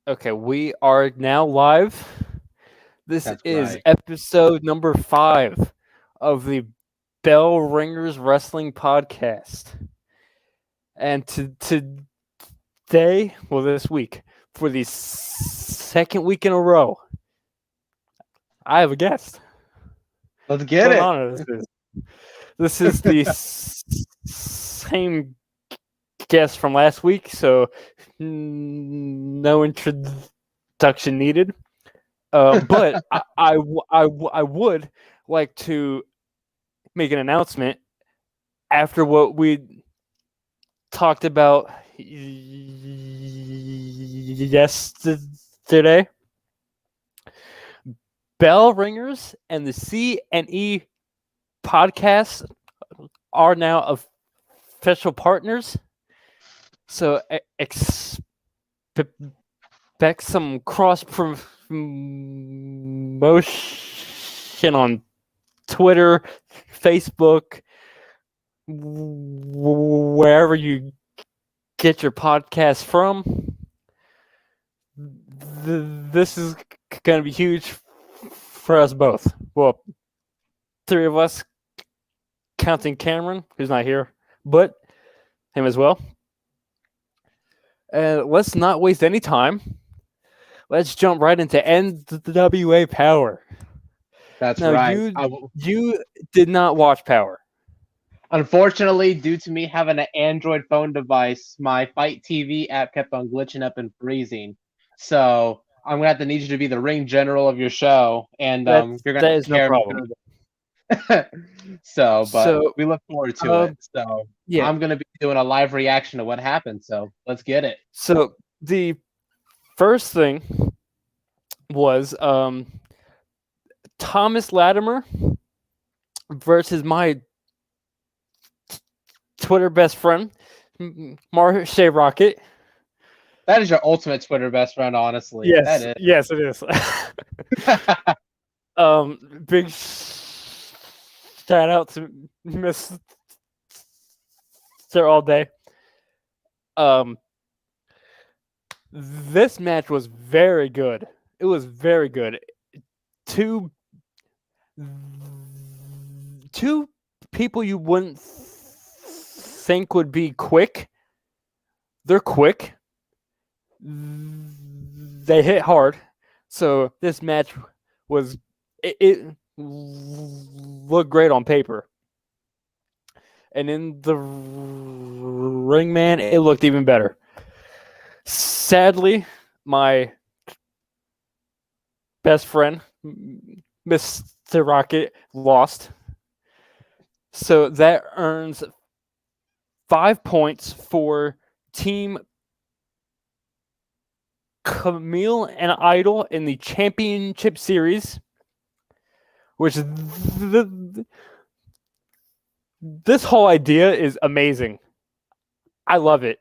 Okay, we are now live. This That's is right. episode number 5 of the Bell Ringers Wrestling Podcast. And today, well, this week, for the second week in a row, I have a guest. Let's get What an it. honor this is. This is the same guest from last week, so no introduction needed. But I would like to make an announcement after what we talked about yesterday. Bell Ringers and the C&E podcast are now official partners. So expect some cross promotion on Twitter, Facebook, wherever you get your podcast from. This is going to be huge for us both. Well, 3 of us, counting Cameron, who's not here, but him as well. Let's not waste any time. Let's jump right into NWA Powerrr. That's Now, right. you did not watch Powerrr. Unfortunately, due to me having an Android phone device, my Fight TV app kept on glitching up and freezing. So I'm gonna have to need you to be the ring general of your show, and you're gonna That have is to no carry me problem. through the. But So, we look forward to it. So yeah. I'm gonna be doing a live reaction to what happened. So let's get it. So the first thing was Thomas Latimer versus my Twitter best friend, Marsha Rocket. That is your ultimate Twitter best friend, honestly. That is. Yes, it is. Big shout out to Mister All Day. This match was very good. It was very good. Two people you wouldn't think would be quick. They're quick. They hit hard. So this match was it looked great on paper. And in the ring, man, it looked even better. Sadly, my best friend, Mr. Rocket, lost. So that earns 5 points for Team Camille and Idol in the Championship Series, which this whole idea is amazing. I love it.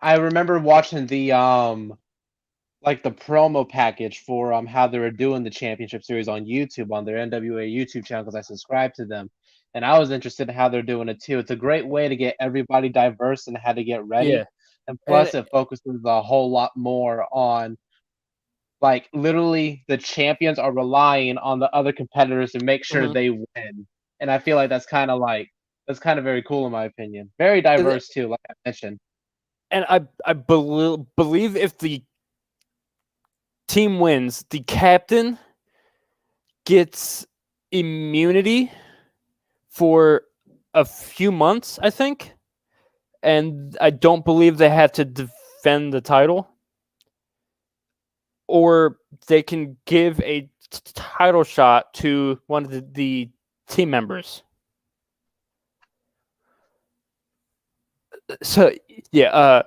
I remember watching the like the promo package for how they were doing the championship series on YouTube on their NWA YouTube channel because I subscribe to them, and I was interested in how they're doing it too. It's a great way to get everybody diverse and how to get ready, Yeah. and And plus it focuses a whole lot more on like literally the champions are relying on the other competitors to make sure mhm. they win, and I feel like that's kind of very cool in my opinion. Very diverse too, like I mentioned. And I believe if the team wins, the captain gets immunity for a few months, I think. And I don't believe they have to defend the title. Or they can give a title shot to one of the team members. So, yeah,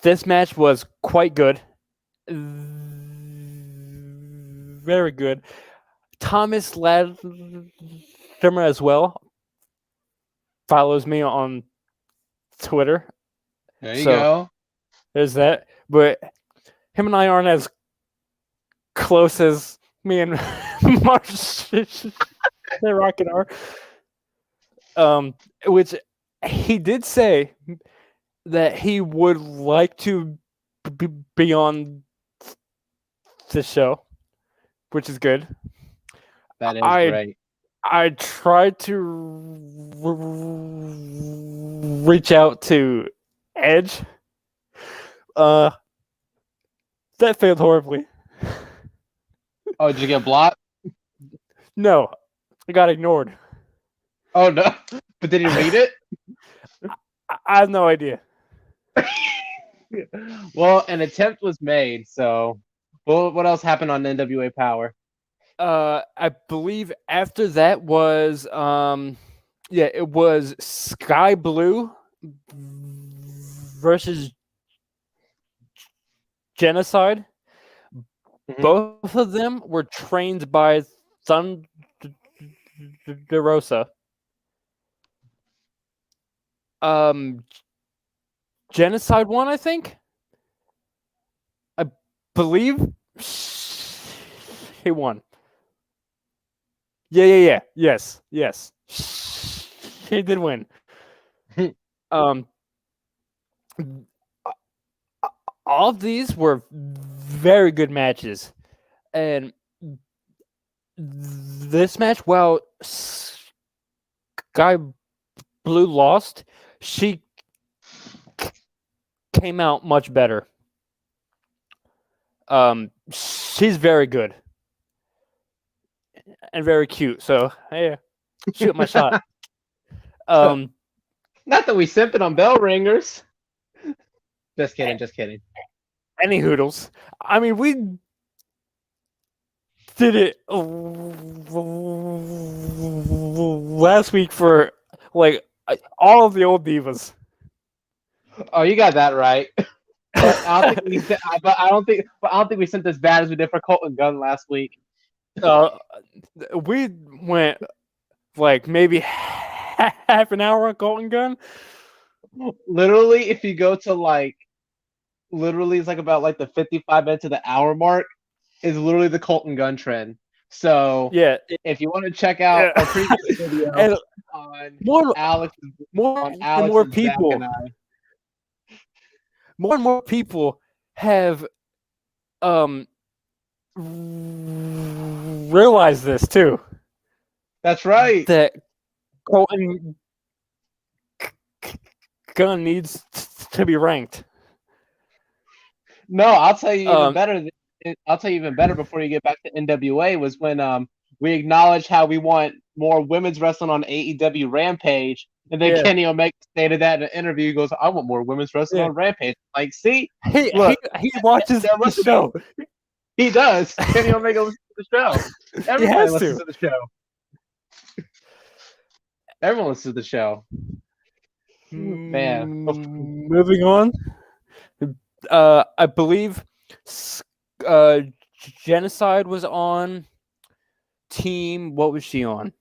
this match was quite good. Very good. Thomas Latimer as well follows me on Twitter. There you So go. there's that. But him and I aren't as close as me and Marsh Rocket are. Which he did say that he would like to beyond the show, which is good. That is I great. I tried to reach out to Edge. That failed horribly. Oh, did you get blocked? No, I got ignored. Oh no. But did he read it? I have no idea. Well, an attempt was made, so what else happened on NWA Power? I believe after that was it was Sky Blue versus Genocide. Mhm. Both of them were trained by Thunder Rosa. Genocide won, I think. I believe he won. Yeah. Yes. He did win. Um, all of these were very good matches, and this match, while Sky Blue lost, she came out much better. She's very good and very cute. So hey, shoot my shot. Not that we simping on bell ringers. Just kidding. Any hoodles. I mean, we did it last week for like all of the old divas. Oh, you got that right. But I don't think we sent as bad as we did for Colton Gunn last week. We went like maybe half an hour on Colton Gunn. Literally, if you go to it's like about like the 55 minutes to the hour mark is literally the Colton Gunn trend. So Yeah, if you want to check out our previous video and on more Alex and more and Zach people, and I. more and more people have realized this too. That's right. That Colton Gunn needs to be ranked. No, I'll tell you even better. I'll tell you even better before you get back to NWA was when we acknowledged how we want more women's wrestling on AEW Rampage, and then Kenny Omega stated that in an interview. He goes, "I want more women's wrestling on Rampage." Like, see, look, he watches the show. He does. Kenny Omega listens to the show. Everybody listens to the show. Everyone listens to the show. Man, moving on. I believe Genocide was on team. What was she on?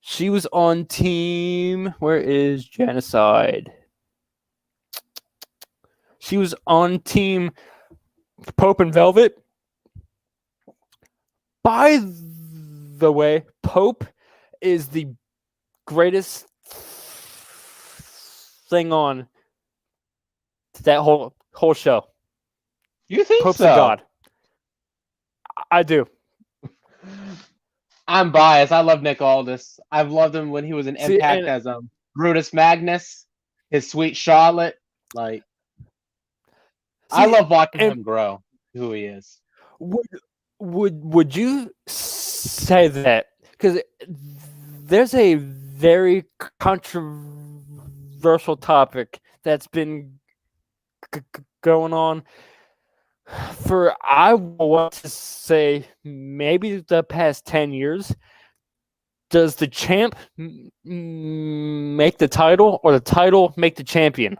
She was on team. Where is Genocide? She was on team Pope and Velvet. By the way, Pope is the greatest thing on that whole show. You think Pope's so? a god. I do. I'm biased. I love Nick Aldis. I've loved him when he was in Impact as Brutus Magnus, his sweet Charlotte. Like, I love watching him grow. Who he is. Would you say that? Because there's a very controversial topic that's been going on for, I want to say, maybe the past 10 years. Does the champ make the title, or the title make the champion?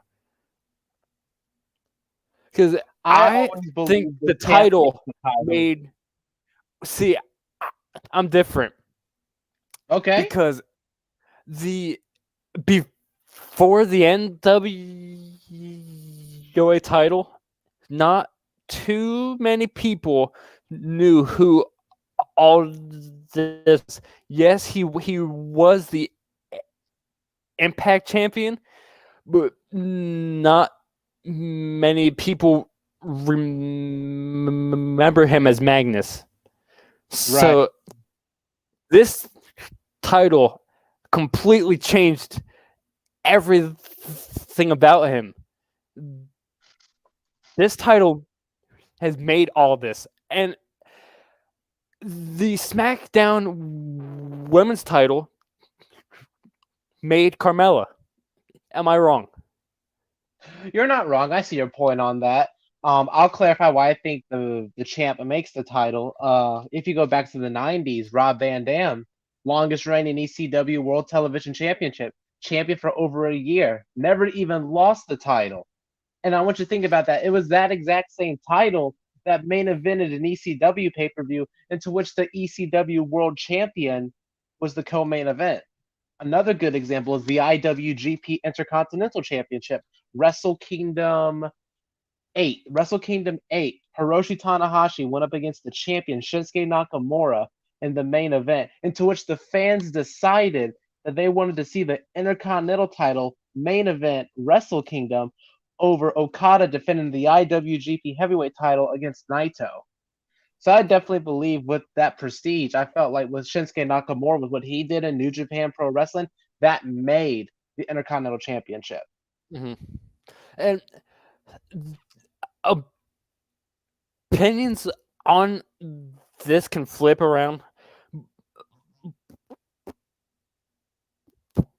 Because I think the title made... See, I'm different. Okay. Because before the NWA title, not too many people knew who all this. Yes, he was the Impact champion, but not many people remember him as Magnus. So this title completely changed everything about him. This title has made all this. And the SmackDown Women's title made Carmella. Am I wrong? You're not wrong. I see your point on that. I'll clarify why I think the champ makes the title. If you go back to the 90s, Rob Van Dam, longest reigning ECW World Television Championship, champion for over a year, never even lost the title. And I want you to think about that. It was that exact same title that main evented an ECW pay-per-view into which the ECW World Champion was the co-main event. Another good example is the IWGP Intercontinental Championship, Wrestle Kingdom 8. Wrestle Kingdom 8, Hiroshi Tanahashi went up against the champion Shinsuke Nakamura in the main event, into which the fans decided that they wanted to see the Intercontinental title main event Wrestle Kingdom over Okada defending the IWGP Heavyweight title against Naito. So I definitely believe with that prestige, I felt like with Shinsuke Nakamura, with what he did in New Japan Pro Wrestling, that made the Intercontinental Championship. Mm-hmm. And opinions on this can flip around.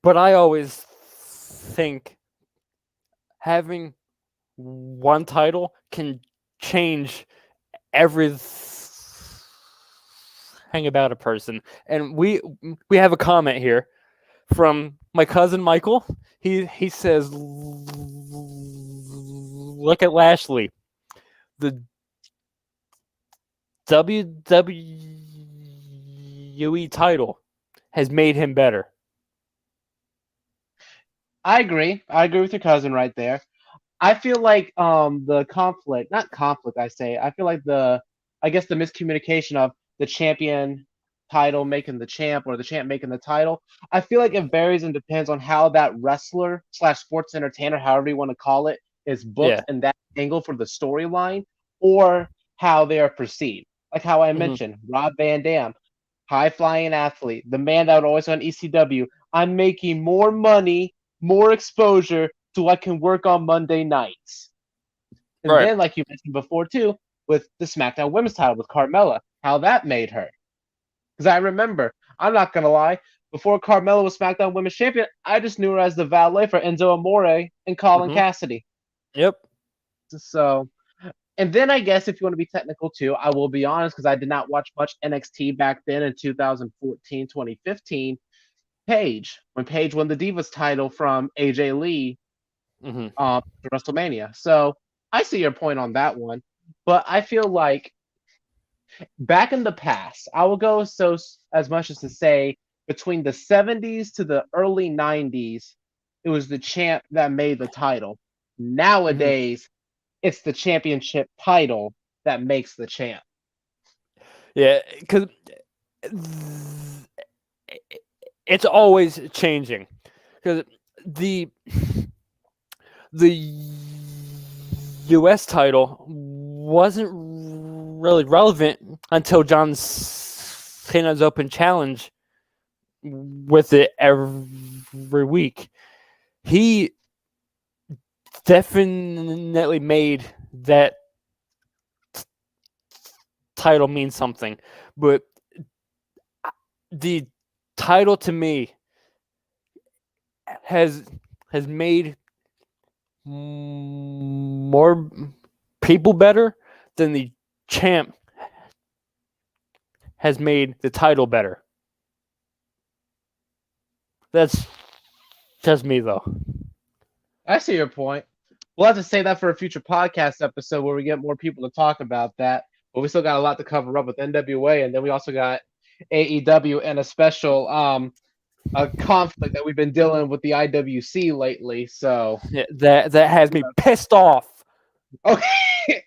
But I always think having one title can change everything about a person. And we have a comment here from my cousin Michael. He says, look at Lashley. The WWE title has made him better. I agree with your cousin right there. I feel like the conflict, not conflict, I feel like the miscommunication of the champion title making the champ or the champ making the title, I feel like it varies and depends on how that wrestler / sports entertainer, however you want to call it, is booked in that angle for the storyline, or how they are perceived. Like how I mentioned, Rob Van Dam, high flying athlete, the man that would always on ECW. I'm making more money, more exposure, so I can work on Monday nights. And then, like you mentioned before too, with the SmackDown Women's title with Carmella, how that made her. Because I remember, I'm not gonna lie, before Carmella was SmackDown Women's Champion, I just knew her as the valet for Enzo Amore and Colin Cassidy. Yep. So, and then I guess if you want to be technical too, I will be honest, because I did not watch much NXT back then in 2014, 2015. When Paige won the Divas title from AJ Lee to WrestleMania. So I see your point on that one, but I feel like back in the past, I will go so as much as to say between the 70s to the early 90s, it was the champ that made the title. Nowadays, it's the championship title that makes the champ. Yeah, because it's always changing. Because the U.S. title wasn't really relevant until John Cena's Open Challenge with it every week. He definitely made that title mean something, but the title to me has made more people better than the champ has made the title better. That's just me, though. I see your point. We'll have to say that for a future podcast episode where we get more people to talk about that. But we still got a lot to cover up with NWA, and then we also got AEW and a special a conflict that we've been dealing with the IWC lately. So yeah, that has me pissed off. Okay.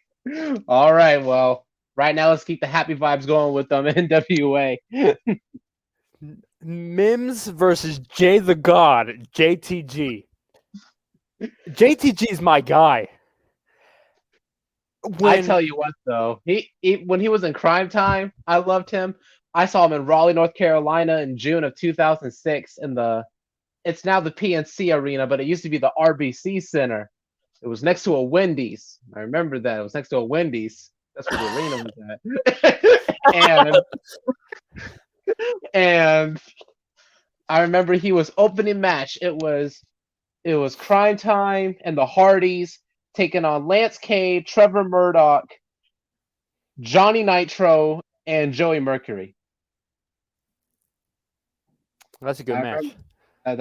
All right. Well, right now let's keep the happy vibes going with them NWA. Mims versus Jay the God, JTG. JTG is my guy. I when tell you what, though, he when he was in Crime Time, I loved him. I saw him in Raleigh, North Carolina, in June of 2006. In the It's now the PNC Arena, but it used to be the RBC Center. It was next to a Wendy's. I remember that. It was next to a Wendy's. That's where the arena was at. And I remember he was opening match. It was Crime Time and the Hardys taking on Lance Cade, Trevor Murdoch, Johnny Nitro, and Joey Mercury. that's a good I match. remember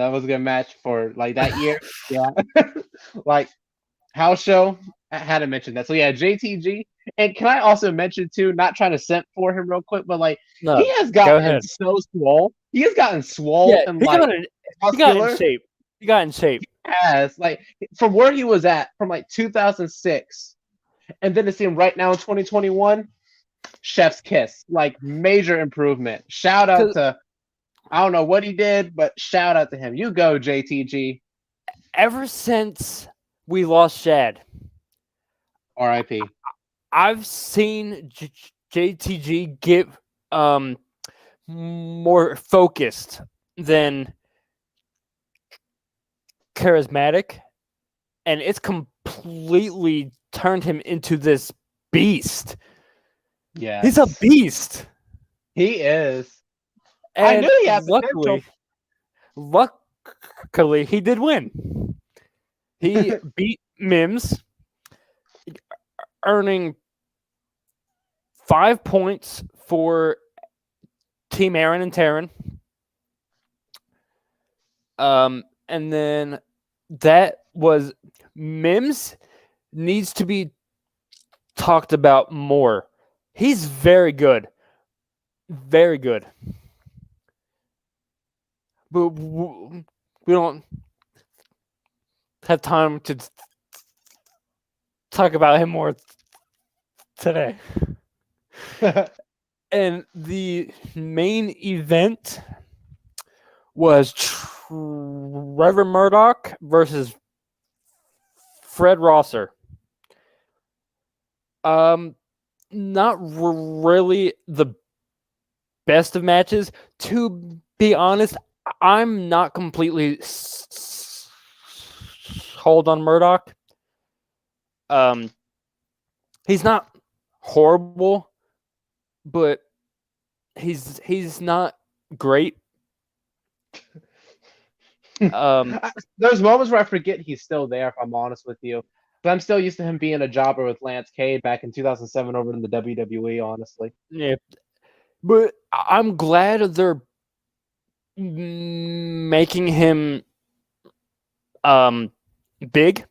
that was a good match for like that year. Yeah, like house show. I had to mention that. So yeah, JTG. And can I also mention too? Not trying to simp for him real quick, but like No, he has go gotten ahead. so swole. He has gotten swole Yeah, and he like got in muscular. shape. He got in shape. Has like from where he was at from like 2006, and then to see him right now in 2021. Chef's kiss, like major improvement. Shout out 'Cause to I don't know what he did, but shout out to him. You go, JTG. ever since we lost Shad, R.I.P. I've seen JTG get more focused than charismatic, and it's completely turned him into this beast. Yeah, He's a beast. he is. And I knew he had potential. luckily, he did win. He beat Mims, earning 5 points for Team Aaron and Taryn. And then that was Mims needs to be talked about more. He's very good. Very good. But we don't have time to talk about him more today. And the main event was Trevor Murdoch versus Fred Rosser. Not really the best of matches. To be honest, I'm not completely sold on Murdoch. He's not horrible, but he's not great. There's moments where I forget he's still there, if I'm honest with you. But I'm still used to him being a jobber with Lance Cade back in 2007 over in the WWE, honestly. Yeah, but I'm glad they're making him big,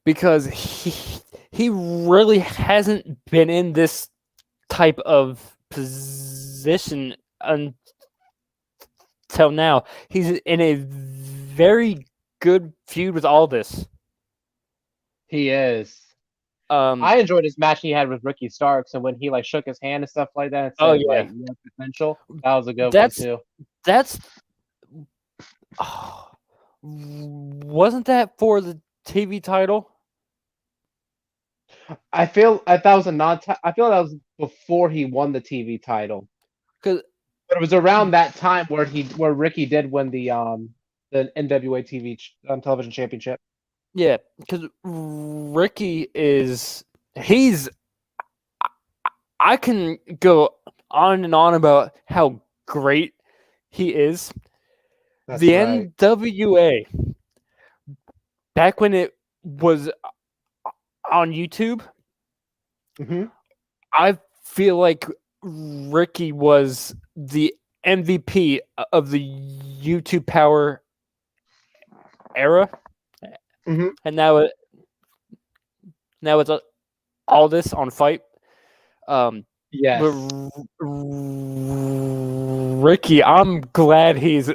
because he really hasn't been in this type of position until now. He's in a very good feud with Aldis. He is. I enjoyed his match he had with Ricky Starks, and when he like shook his hand and stuff like that and said, Oh, yeah. like, you have potential. That was a good one too. That's wasn't that for the TV title? I feel that was I feel that was before he won the TV title. 'Cause But it was around that time where Ricky did win the NWA television championship. yeah, because Ricky I can go on and on about how great he is. That's The right. NWA, back when it was on YouTube, Mm-hmm. I feel like Ricky was the MVP of the YouTube Power era, Mm-hmm. and now it's all this on Fight. Yes. But Ricky, I'm glad he's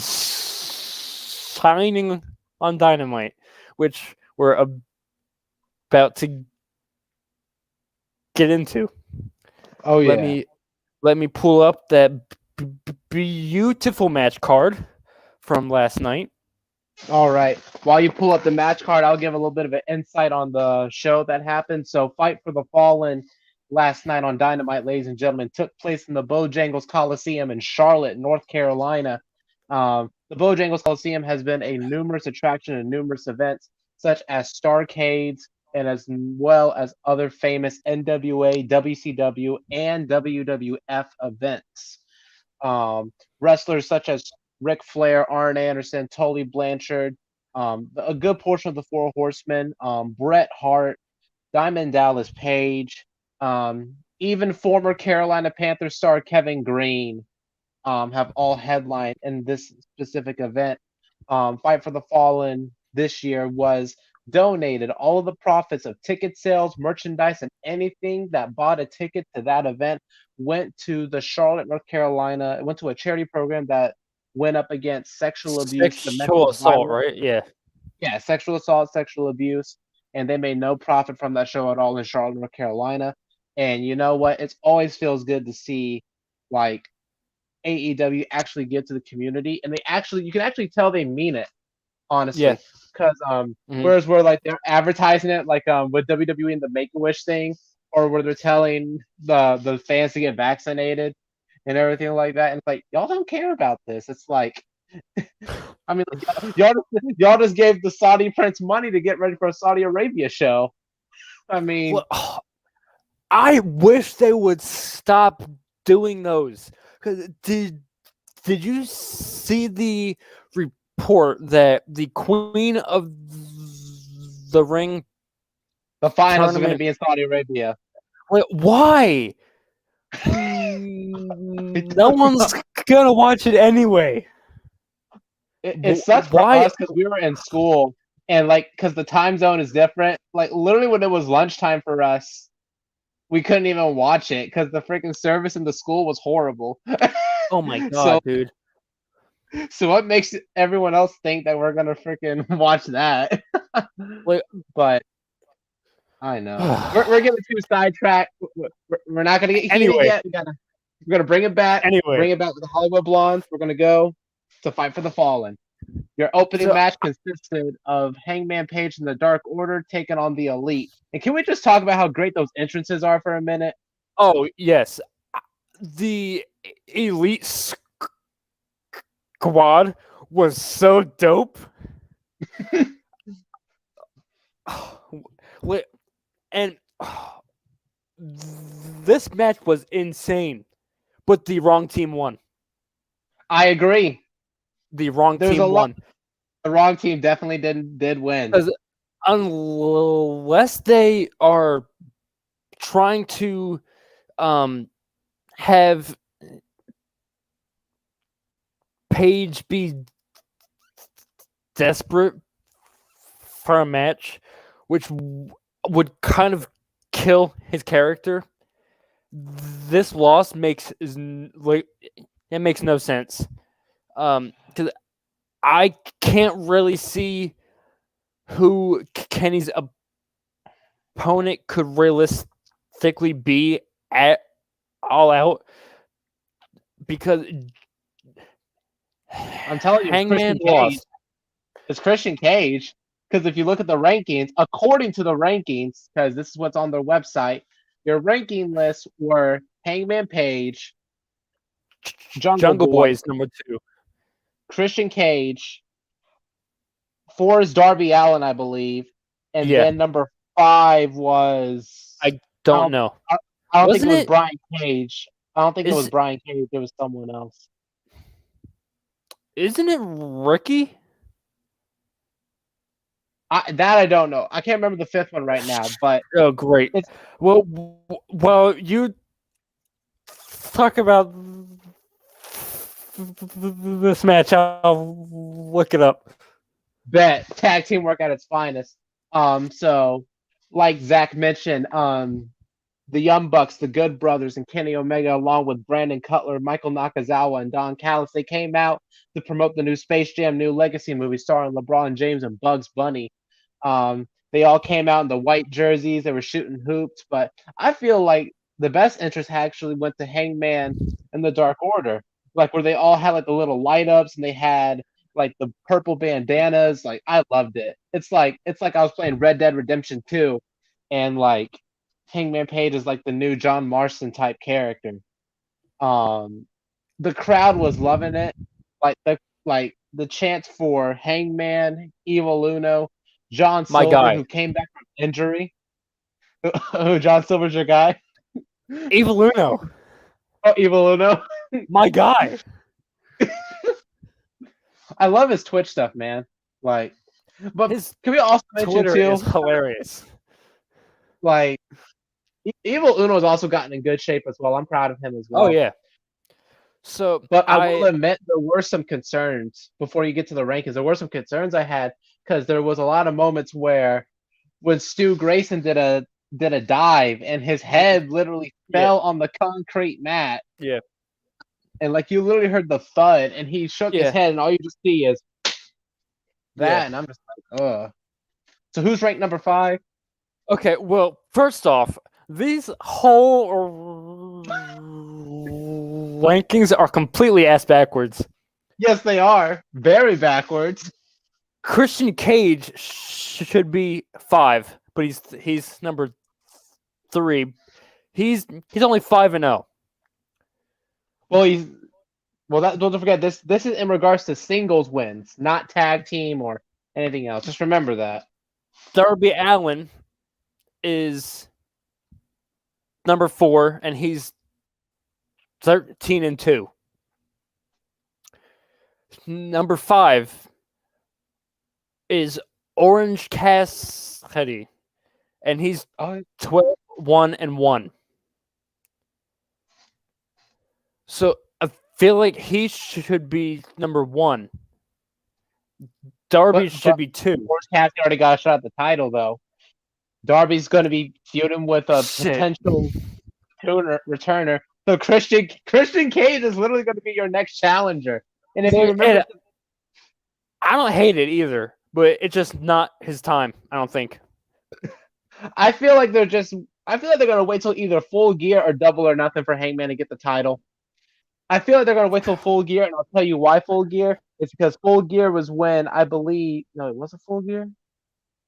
signing on Dynamite, which we're about to get into. Oh yeah. Let me pull up that beautiful match card from last night. All right. While you pull up the match card, I'll give a little bit of an insight on the show that happened. So, Fight for the Fallen last night on Dynamite, ladies and gentlemen, took place in the Bojangles Coliseum in Charlotte, North Carolina. The Bojangles Coliseum has been a numerous attraction and numerous events, such as Starcades and as well as other famous NWA, WCW, and WWF events. Wrestlers such as Ric Flair, Arn Anderson, Tully Blanchard, a good portion of the Four Horsemen, Bret Hart, Diamond Dallas Page, even former Carolina Panthers star Kevin Green have all headlined in this specific event. Fight for the Fallen this year was donated. All of the profits of ticket sales, merchandise, and anything that bought a ticket to that event went to the Charlotte, North Carolina. It went to a charity program that went up against sexual abuse, domestic Sexual assault, violence. right? Yeah. Yeah, sexual assault, sexual abuse, and they made no profit from that show at all in Charlotte, North Carolina. And you know what? It always feels good to see like AEW actually give to the community, and you can actually tell they mean it, honestly. Yeah. Because Mhm. whereas where like they're advertising it like with WWE and the Make a Wish thing, or where they're telling the fans to get vaccinated and everything like that, and it's like y'all don't care about this. It's like, I mean, like, y'all just gave the Saudi prince money to get ready for a Saudi Arabia show. I mean, Well, I wish they would stop doing those. Cause did you see the report that the Queen of the Ring the finals are going to tournament? be in Saudi Arabia. Wait, why? No one's gonna watch it anyway. It sucks for Why? us because we were in school and like because the time zone is different. Like literally when it was lunchtime for us, we couldn't even watch it because the freaking service in the school was horrible. Oh my so god, dude! so what makes everyone else think that we're gonna freaking watch that? Like, But I know we're getting too sidetracked. We're not gonna get heated Anyway. yet. We're gonna bring it back. Anyway. Bring it back with the Hollywood Blondes. We're gonna go to Fight for the Fallen. Your opening match consisted of Hangman Page and the Dark Order taking on the Elite. And can we just talk about how great those entrances are for a minute? Oh yes, the Elite Squad was so dope. And this match was insane, but the wrong team won. I agree. The wrong team won. The wrong team definitely did win. Unless they are trying to have Page be desperate for a match, which would kind of kill his character. This loss makes no sense. Because I can't really see who Kenny's opponent could realistically be at All Out, because I'm telling you, Hangman lost. It's Christian Cage. Because if you look at the rankings, according to the rankings, because this is what's on their website, your ranking lists were Hangman Page, Jungle Boy's number 2, Christian Cage, 4 is Darby Allin, I believe, and then number 5 was I don't know. I don't think it was Brian Cage. I don't think it was Brian Cage. It was someone else. Isn't it Ricky? That I don't know. I can't remember the 5th one right now, but oh great. Well, you talk about this match. I'll look it up. Bet. Tag team work at its finest. So like Zach mentioned, the Young Bucks, the Good Brothers, and Kenny Omega, along with Brandon Cutler, Michael Nakazawa, and Don Callis, they came out to promote the new Space Jam New Legacy movie starring LeBron James and Bugs Bunny. They all came out in the white jerseys. They were shooting hoops, but I feel like the best interest actually went to Hangman and the Dark Order, like where they all had like the little light ups and they had like the purple bandanas. Like I loved it. It's like I was playing Red Dead Redemption 2, and like Hangman Page is like the new John Marston type character. Um, the crowd was loving it. Like the chants for Hangman, Evil Uno, John My Silver, guy. who came back from injury. Who John Silver's your guy? Evil Uno. Oh, Evil Uno. My guy. I love his Twitch stuff, man. Like, but His can we also mention Twitter too, is hilarious. like, Evil Uno's also gotten in good shape as well. I'm proud of him as well. Oh yeah. So But I will admit there were some concerns before you get to the rankings. There were some concerns I had because there was a lot of moments where when Stu Grayson did a dive and his head literally fell on the concrete mat. Yeah. And like you literally heard the thud and he shook his head and all you just see is that and I'm just like, ugh. So who's ranked number 5? Okay, well, first off, these whole rankings are completely ass backwards. Yes, they are. Very backwards. Christian Cage should be 5, but he's number 3. He's only 5-0. Well, don't forget this is in regards to singles wins, not tag team or anything else. Just remember that. Darby Allin is number 4, and he's 13-2. Number 5 is Orange Cassidy, and he's 12-1-1. So I feel like he should be number 1. Darby should be 2. Orange Cassidy already got a shot at the title, though. Darby's going to be feuding with a potential returner. So Christian Cage is literally going to be your next challenger. And if you remember, I don't hate it either, but it's just not his time. I don't think. I feel like they're going to wait till either Full Gear or Double or Nothing for Hangman to get the title. I feel like they're going to wait till Full Gear, and I'll tell you why Full Gear. It's because Full Gear was when I believe it wasn't Full Gear.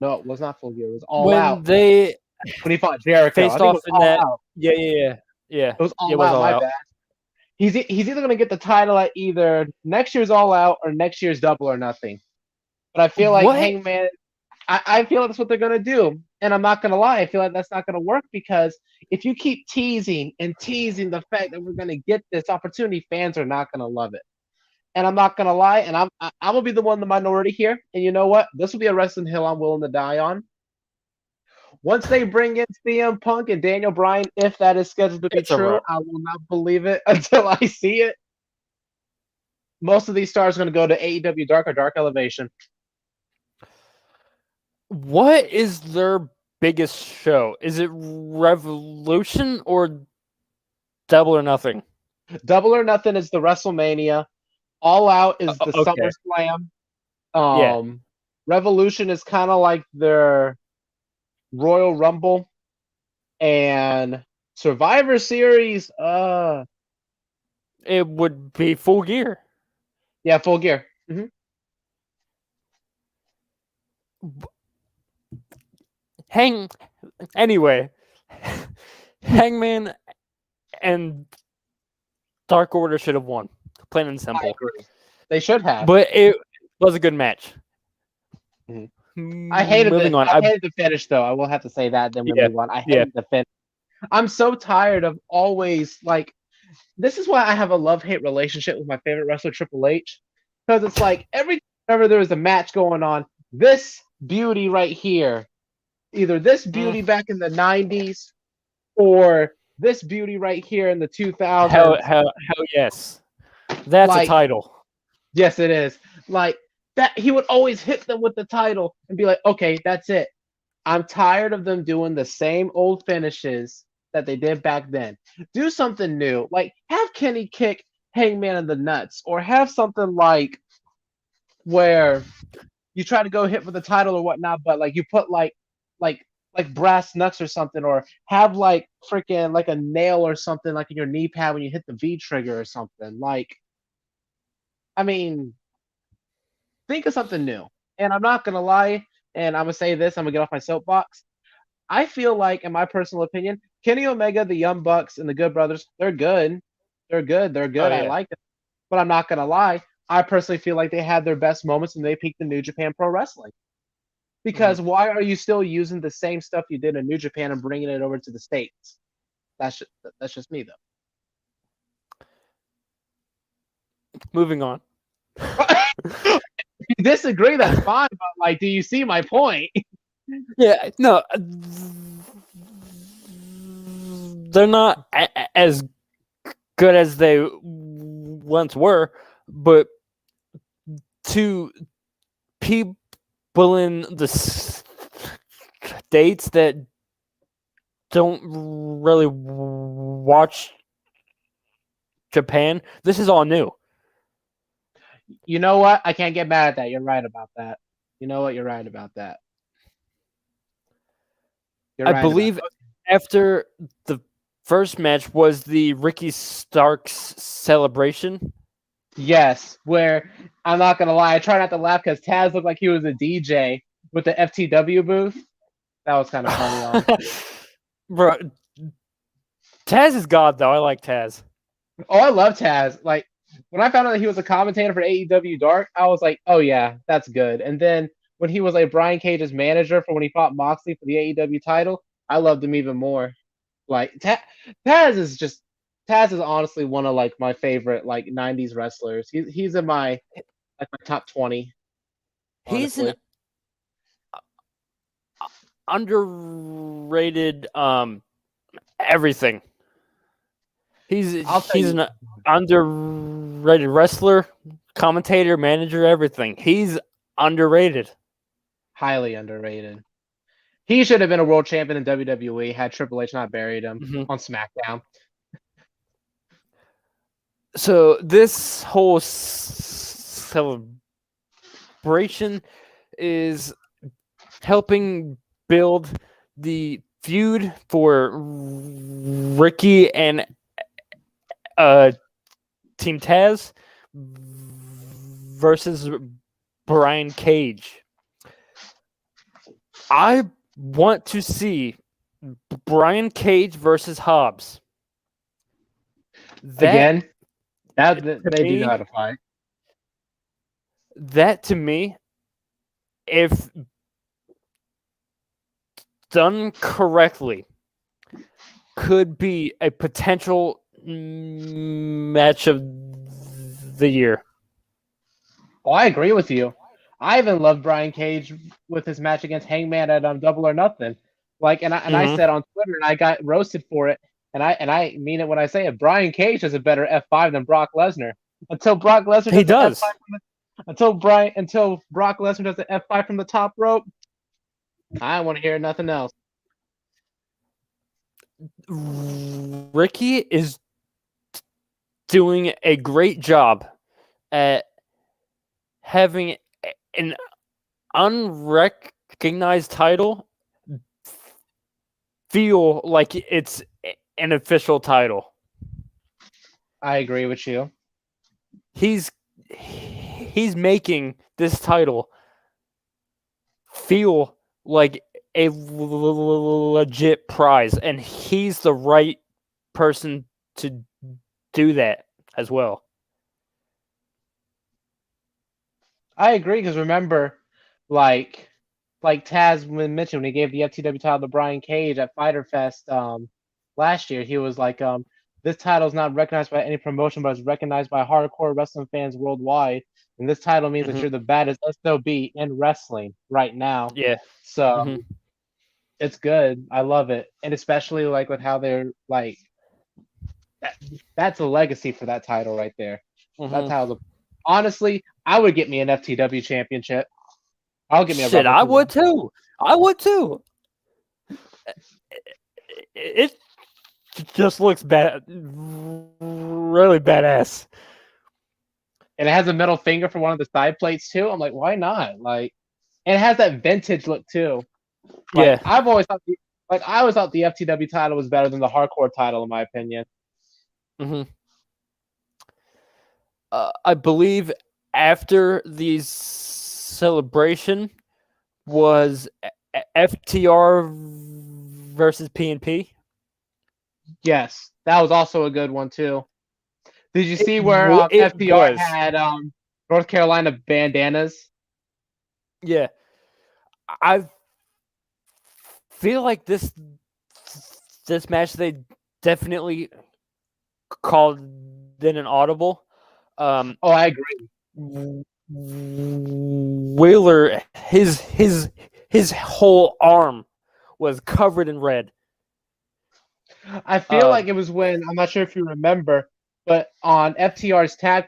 No, it was not Full Gear. It was All Out. When he fought Jericho, faced off in that. Out. Yeah. It was All Out. My bad. He's either going to get the title at either next year's All Out or next year's Double or Nothing. But I feel like Hangman. I feel like that's what they're going to do. And I'm not going to lie. I feel like that's not going to work because if you keep teasing the fact that we're going to get this opportunity, fans are not going to love it. And I'm not going to lie. And I'm going to be the one in the minority here. And you know what? This will be a wrestling hill I'm willing to die on. Once they bring in CM Punk and Daniel Bryan, if that is scheduled to be true, I will not believe it until I see it. Most of these stars are going to go to AEW Dark or Dark Elevation. What is their biggest show? Is it Revolution or Double or Nothing? Double or Nothing is the WrestleMania. All Out is the SummerSlam. Revolution is kind of like their Royal Rumble. And Survivor Series, it would be Full Gear. Yeah, Full Gear. Mm-hmm. Hangman and Dark Order should have won. Plain and simple. I agree. They should have. But it was a good match. Mm-hmm. I hated the finish, though. I will have to say that. Then we move on. I hated the finish. I'm so tired of always, like, this is why I have a love-hate relationship with my favorite wrestler, Triple H. Because it's like, every time there was a match going on, this beauty right here, either this beauty back in the 90s or this beauty right here in the 2000s. Hell yes. That's a title. Yes, it is. Like, that he would always hit them with the title and be like, okay, that's it. I'm tired of them doing the same old finishes that they did back then. Do something new. Like, have Kenny kick Hangman in the nuts, or have something like where you try to go hit for the title or whatnot, but like you put like brass knucks or something, or have like freaking like a nail or something like in your knee pad when you hit the V trigger or something. Like, I mean, think of something new. And I'm not gonna lie, and I'm gonna say this, I'm gonna get off my soapbox. I feel like, in my personal opinion, Kenny Omega, the Young Bucks, and the Good Brothers, they're good. They're good. They're Oh good. I yeah. like them. But I'm not gonna lie. I personally feel like they had their best moments when they peaked in New Japan Pro Wrestling. Mhm. Because why are you still using the same stuff you did in New Japan and bringing it over to the States? That's just me though. Moving on. If you disagree, that's fine. But like, do you see my point? Yeah, no, they're not as good as they once were, but to people in the states that don't really watch Japan, this is all new. You know what? I can't get mad at that. You're right about that. You know what? You're right about that. You're I right about believe after the first match was the Ricky Starks celebration. Yes, where I'm not gonna lie, I try not to laugh because Taz looked like he was a DJ with the FTW booth. That was kind of funny, honestly. Bro, Taz is God though. I like Taz. Oh, I love Taz. Like when I found out that he was a commentator for AEW Dark, I was like, oh yeah, that's good. And then when he was like Brian Cage's manager for when he fought Moxley for the AEW title, I loved him even more. Like Taz is just Taz is honestly one of like my favorite like '90s wrestlers. He's in my like my top 20. He's an Honestly, underrated everything. I'll tell He's you. an underrated wrestler, commentator, manager, everything. He's underrated. Highly underrated. He should have been a world champion in WWE had Triple H not buried him Mm-hmm. on SmackDown. So this whole celebration is helping build the feud for Ricky and Team Taz versus Brian Cage. I want to see Brian Cage versus Hobbs. Again, that to they do know me, how to fight. that to me, if done correctly, could be a potential match of the year. Oh, I agree with you. I even love Brian Cage with his match against Hangman at Double or Nothing. Like, and I Mm-hmm. said on Twitter, and I got roasted for it, and I mean it when I say it. Brian Cage has a better F5 than Brock Lesnar. Until Brock Lesnar He does the does. F5 until Brock Lesnar does the F5 from the top rope, I want to hear nothing else. Ricky is doing a great job at having an unrecognized title feel like it's an official title. I agree with you. He's making this title feel like a legit prize, and he's the right person to do that as well. I agree because remember, like Taz mentioned when he gave the FTW title to Brian Cage at Fyter Fest last year, he was like, this title is not recognized by any promotion, but it's recognized by hardcore wrestling fans worldwide. And this title means that you're the baddest SOB in wrestling right now. Yeah. So it's good. I love it. And especially like with how they're like that's a legacy for that title right there. That title's honestly, I would get me an FTW championship. I'll get me a Shit, replica. I would too. I would too. It just looks bad, really badass. And it has a middle finger for one of the side plates too. I'm like, why not? Like, and it has that vintage look too. Like, Yeah. I always thought the FTW title was better than the hardcore title in my opinion. I believe after the celebration was FTR versus PNP. Yes, that was also a good one too. Did you see where It FDR was. had North Carolina bandanas? Yeah. I feel like this match they definitely called in an audible. Oh, I agree. Wheeler, his whole arm was covered in red. I feel like it was when, I'm not sure if you remember, but on FTR's tag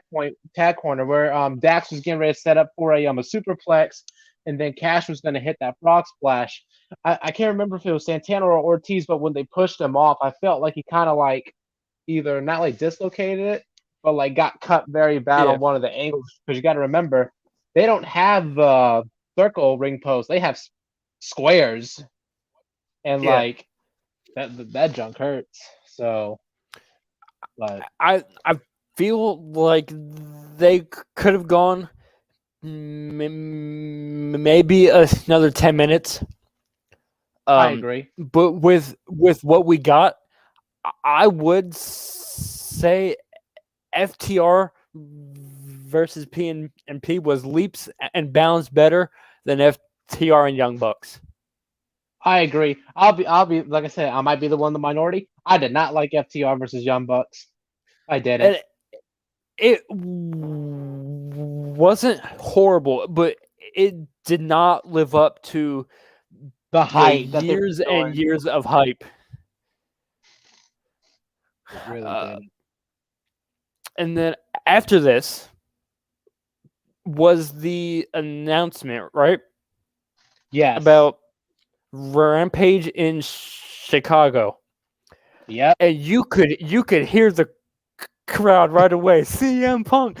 corner where Dax was getting ready to set up for a superplex, and then Cash was going to hit that frog splash. I can't remember if it was Santana or Ortiz, but when they pushed him off, I felt like he kind of like either not like dislocated it, but like got cut very bad on one of the angles. Because you got to remember, they don't have circle ring posts; they have squares, and like that junk hurts. So, but I feel like they could have gone maybe another 10 minutes. I agree. But with what we got, I would say FTR versus PNP was leaps and bounds better than FTR and Young Bucks. I agree. I'll be like I said, I might be the one in the minority. I did not like FTR versus Young Bucks. I didn't. It wasn't horrible, but it did not live up to the hype, years and years of hype. It really didn't. And then after this was the announcement, right? Yes. About Rampage in Chicago. Yeah. And you could hear the crowd right away. CM Punk.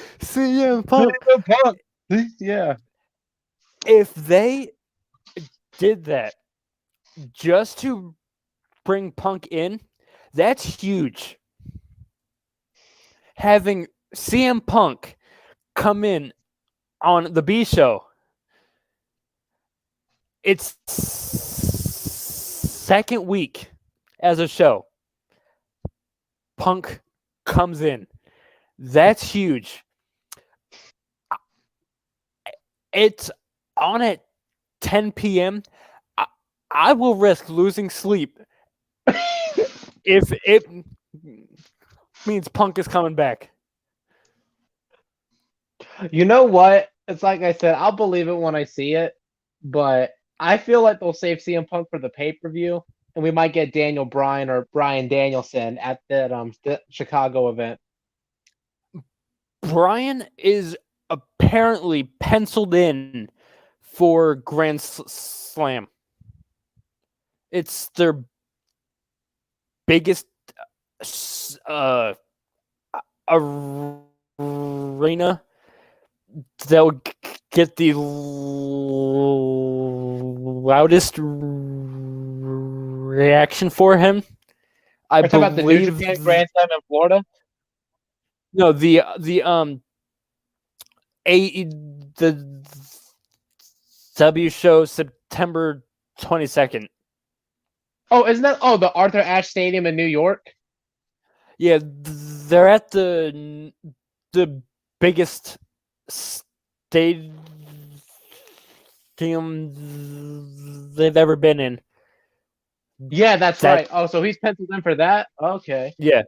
Yeah. If they did that just to bring Punk in, that's huge. Having CM Punk come in on the B show, it's second week as a show. Punk comes in. That's huge. It's on at 10 p.m. I will risk losing sleep if it means Punk is coming back. You know what? It's like I said, I'll believe it when I see it, but I feel like they'll save CM Punk for the pay-per-view, and we might get Daniel Bryan or Bryan Danielson at that Chicago event. Bryan is apparently penciled in for Grand Slam. It's their biggest arena that will get the loudest reaction for him. I believe about the New Japan Grand Slam in Florida. No, the W show September 22nd. Oh, isn't that the Arthur Ashe Stadium in New York? Yeah, they're at the biggest stadium they've ever been in. Yeah, that's right. Oh, so he's penciled in for that? Okay. Yeah.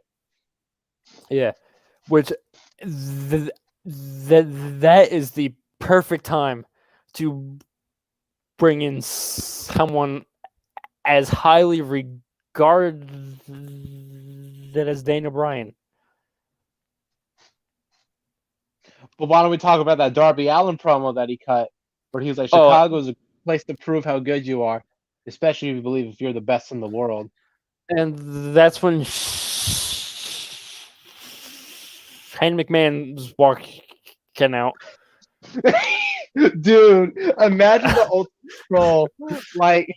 Which that is the perfect time to bring in someone as highly regarded as Daniel Bryan. But why don't we talk about that Darby Allin promo that he cut, where he was like, Chicago's a place to prove how good you are, especially if you believe if you're the best in the world. And that's when Shane McMahon's walking out. Dude, imagine the ultimate troll, like,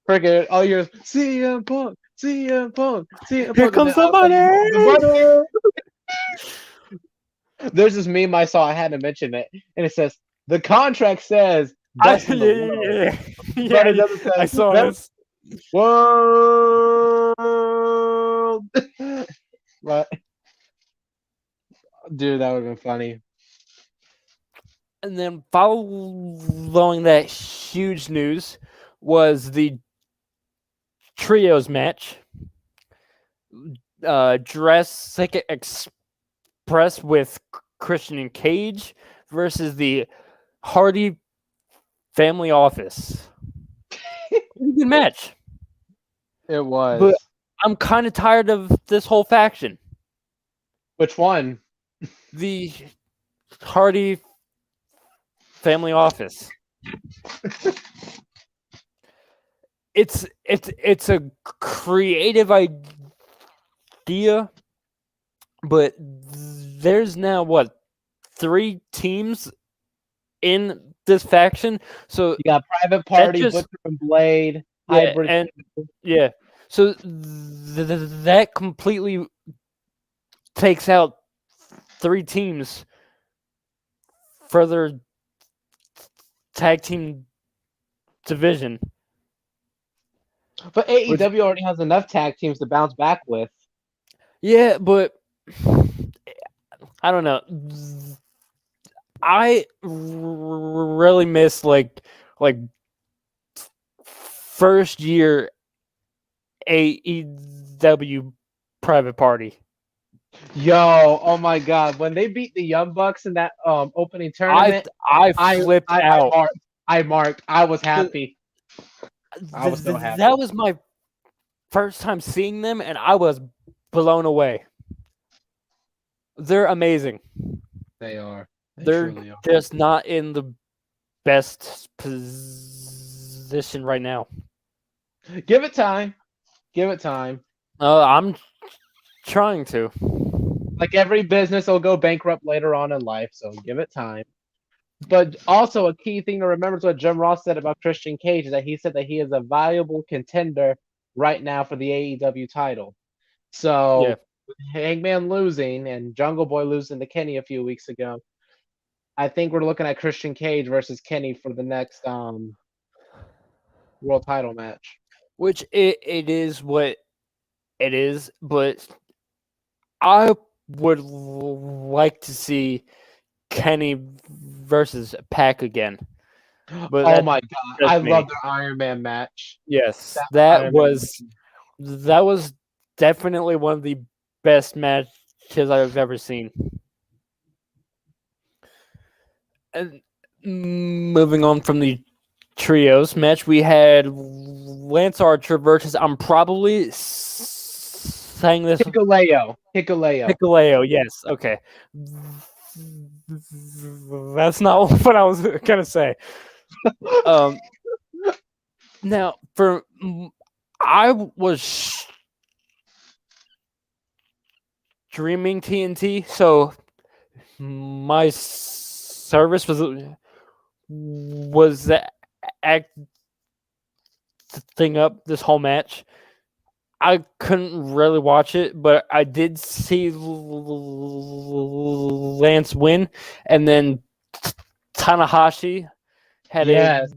freaking all yours, CM Punk. Here comes the money! There's this meme I saw. I had to mention it, and it says the contract says I, best in the world, yeah, but it yeah, doesn't I say saw best this. world. But dude, that would have been funny. And then following that huge news was the trios match. Jurassic Express with Christian and Cage versus the Hardy Family Office. Good match. It was. But I'm kind of tired of this whole faction. Which one? The Hardy Family Office. It's a creative idea, but there's now what 3 teams in this faction. So You got Private Party, just- Butcher and Blade, yeah, Hybrid. and yeah, so that completely takes out 3 teams for their tag team division. But AEW already has enough tag teams to bounce back with. Yeah, but I don't know. I really miss like first year AEW Private Party. Yo, oh my God! When they beat the Young Bucks in that opening tournament, I flipped out. I marked. I was happy. I was so happy. That was my first time seeing them, and I was blown away. They're amazing. They are. They're just not in the best position right now. Give it time. Give it time. I'm trying to. Like every business will go bankrupt later on in life, so give it time. But also a key thing to remember is what Jim Ross said about Christian Cage, is that he said that he is a valuable contender right now for the AEW title. So Yeah. with Hangman losing and Jungle Boy losing to Kenny a few weeks ago, I think we're looking at Christian Cage versus Kenny for the next world title match. Which it is what it is, but I would like to see Kenny versus Pac again. But Oh my God, that's I me. love their Iron Man match. Yes, Iron that Man was definitely one of the best matches I've ever seen. And moving on from the trios match, we had Lance Archer versus, I'm probably saying this, Hikuleo. Hikuleo. Yes, okay. That's not what I was gonna say. Now, I was streaming TNT, so my service was acting up this whole match. I couldn't really watch it, but I did see Lance win, and then Tanahashi had a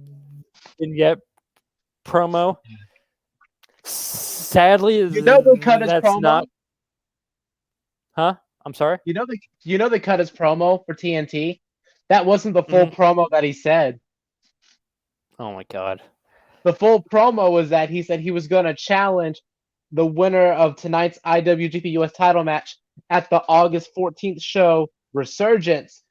vignette promo. Sadly, they cut his that's promo. not. Huh? I'm sorry. They cut his promo for TNT. That wasn't the full promo that he said. Oh my God. The full promo was that he said he was going to challenge the winner of tonight's IWGP US title match at the August 14th show, Resurgence,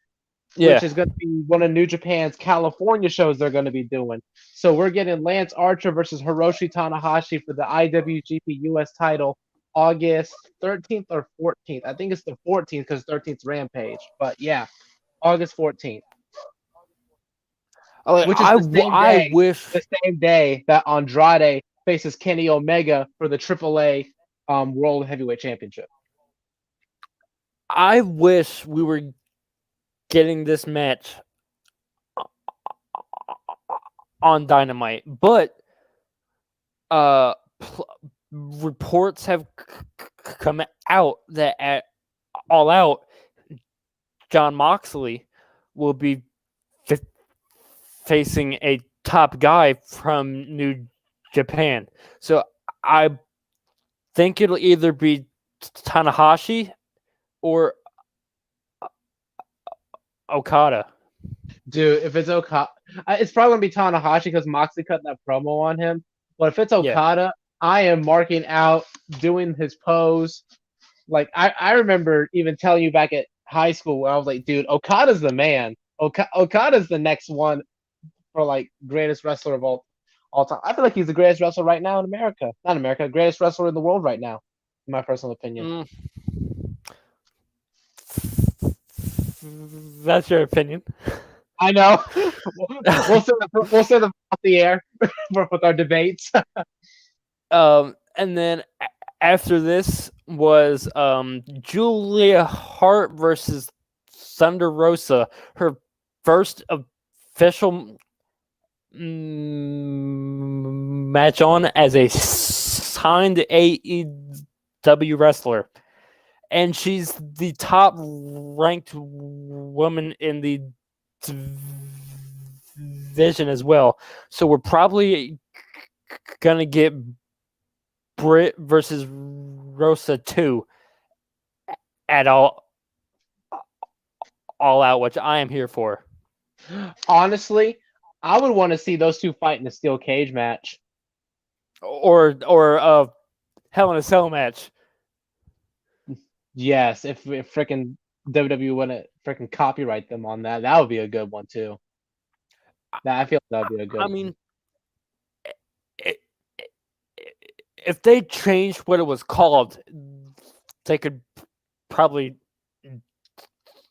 which is going to be one of New Japan's California shows they're going to be doing. So we're getting Lance Archer versus Hiroshi Tanahashi for the IWGP US title August 13th or 14th. I think it's the 14th because 13th is Rampage. But yeah, August 14th. Which is the same day that Andrade faces Kenny Omega for the AAA World Heavyweight Championship. I wish we were getting this match on Dynamite, but reports have come out that at All Out, John Moxley will be f- facing a top guy from New Japan. So I think it'll either be Tanahashi or Okada. Dude, if it's Okada, it's probably gonna be Tanahashi because Moxley cut that promo on him. But if it's Yeah. Okada, I am marking out, doing his pose. Like I remember even telling you back at high school where I was like, dude, Okada's the man. Okada's the next one for like greatest wrestler of all time. I feel like he's the greatest wrestler right now in America. Not America, greatest wrestler in the world right now, in my personal opinion. Mm. That's your opinion. I know. We'll send them off the air with our debates. And then after this was Julia Hart versus Thunder Rosa, her first official match on as a signed AEW wrestler. And she's the top ranked woman in the division as well. So we're probably going to get Britt versus Rosa 2 at all out, which I am here for. Honestly, I would want to see those two fight in a steel cage match. Or a Hell in a Cell match. Yes, if freaking WWE wouldn't freaking copyright them on that, that would be a good one too. I feel that would be a good one. I mean, if they changed what it was called, they could probably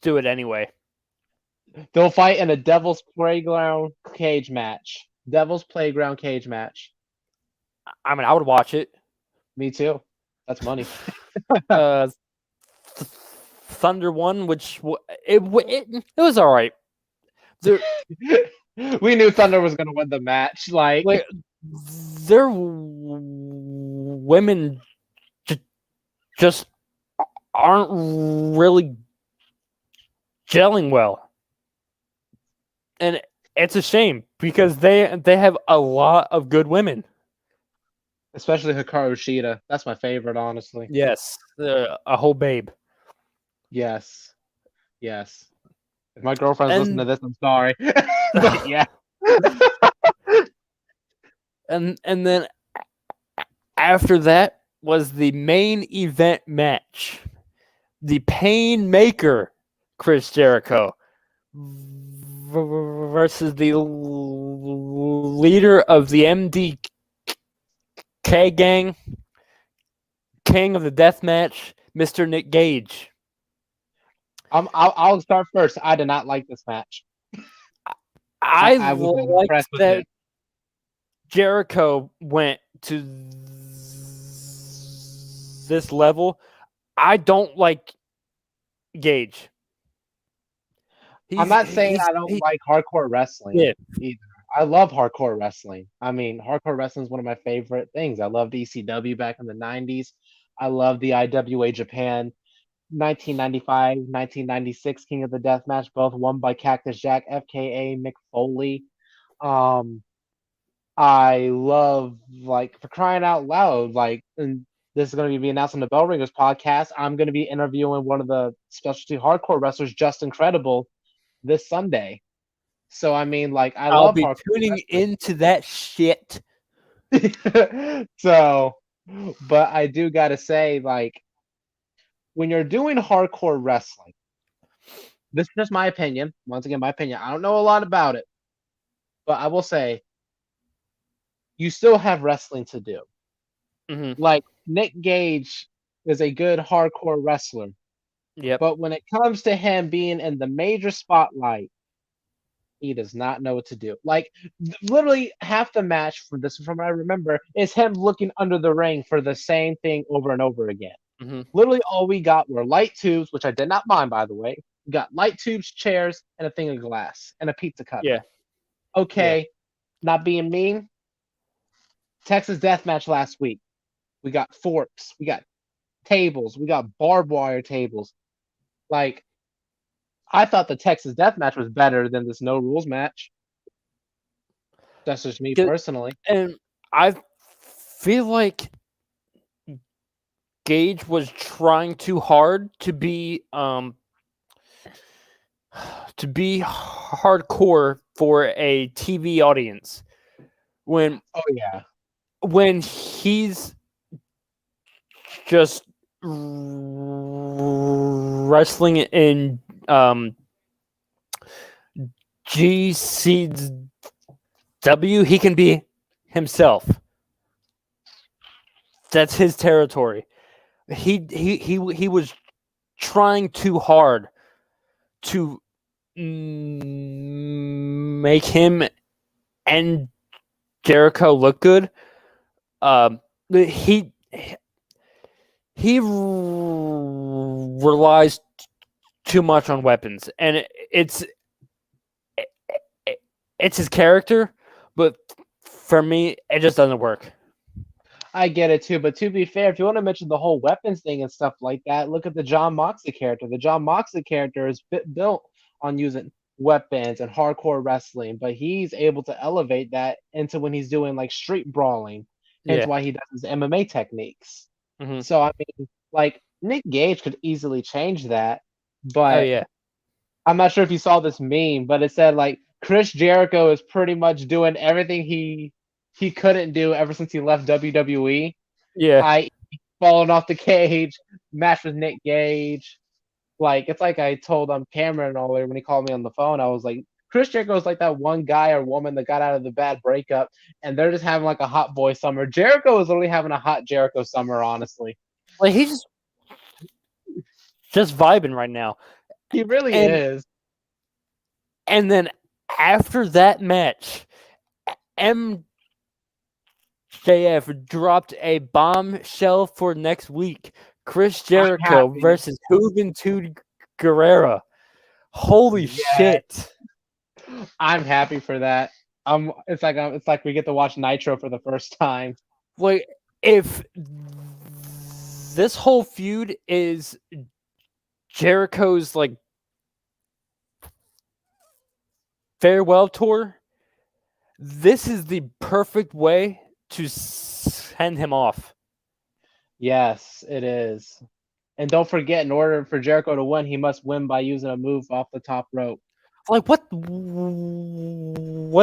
do it anyway. They'll fight in a Devil's Playground cage match. Devil's Playground cage match. I mean, I would watch it. Me too. That's money. Thunder won, which it was all right. We knew Thunder was going to win the match. Like their women just aren't really gelling well, and it's a shame because they have a lot of good women. Especially Hikaru Shida. That's my favorite, honestly. Yes, a whole babe. Yes. Yes. If my girlfriend's listening to this, I'm sorry. But yeah. And then after that was the main event match. The Painmaker, Chris Jericho, versus the leader of the MDK gang, king of the death match, Mr. Nick Gage. I'll start first. I did not like this match. I liked that Jericho went to this level. I don't like Gage. I'm not saying I don't like hardcore wrestling either. I love hardcore wrestling. I mean, hardcore wrestling is one of my favorite things. I loved ECW back in the 90s. I love the IWA Japan 1995, 1996 King of the Death match, both won by Cactus Jack, FKA Mick Foley. I love, like, for crying out loud, like, and this is going to be announced on the Bell Ringers podcast. I'm going to be interviewing one of the specialty hardcore wrestlers, Just Incredible, this Sunday. So I mean, like, I'll be hardcore tuning wrestling. into that shit. So, but I do gotta say, like, when you're doing hardcore wrestling, this is just my opinion. Once again, my opinion. I don't know a lot about it, but I will say, you still have wrestling to do. Mm-hmm. Like, Nick Gage is a good hardcore wrestler. Yep. But when it comes to him being in the major spotlight, he does not know what to do. Like, literally half the match, from what I remember, is him looking under the ring for the same thing over and over again. Mm-hmm. Literally all we got were light tubes, which I did not mind, by the way. We got light tubes, chairs, and a thing of glass, and a pizza cutter. Yeah. Okay, not being mean. Texas Deathmatch last week. We got forks. We got tables. We got barbed wire tables. Like, I thought the Texas Death Match was better than this No Rules match. That's just me personally. And I feel like Gage was trying too hard to be hardcore for a TV audience when Oh yeah. he's just wrestling in GCW, he can be himself. That's his territory. He was trying too hard to make him and Jericho look good. He relies too much on weapons, and it's his character, but for me, it just doesn't work. I get it too, but to be fair, if you want to mention the whole weapons thing and stuff like that, look at the John Moxley character. The John Moxley character is built on using weapons and hardcore wrestling, but he's able to elevate that into when he's doing like street brawling. Hence why he does his MMA techniques. Mm-hmm. So I mean, like Nick Gage could easily change that, but I'm not sure if you saw this meme, but it said like Chris Jericho is pretty much doing everything he couldn't do ever since he left WWE. Yeah. Falling off the cage, match with Nick Gage. Like it's like I told Cameron earlier when he called me on the phone. I was like, Chris Jericho is like that one guy or woman that got out of the bad breakup, and they're just having like a hot boy summer. Jericho is literally having a hot Jericho summer, honestly. Like he's just vibing right now. He really is. And then after that match, MJF dropped a bombshell for next week. Chris Jericho versus Juventud Guerrero. Holy shit. I'm happy for that. It's like we get to watch Nitro for the first time. Like if this whole feud is Jericho's like farewell tour, this is the perfect way to send him off. Yes, it is. And don't forget, in order for Jericho to win, he must win by using a move off the top rope. Like what's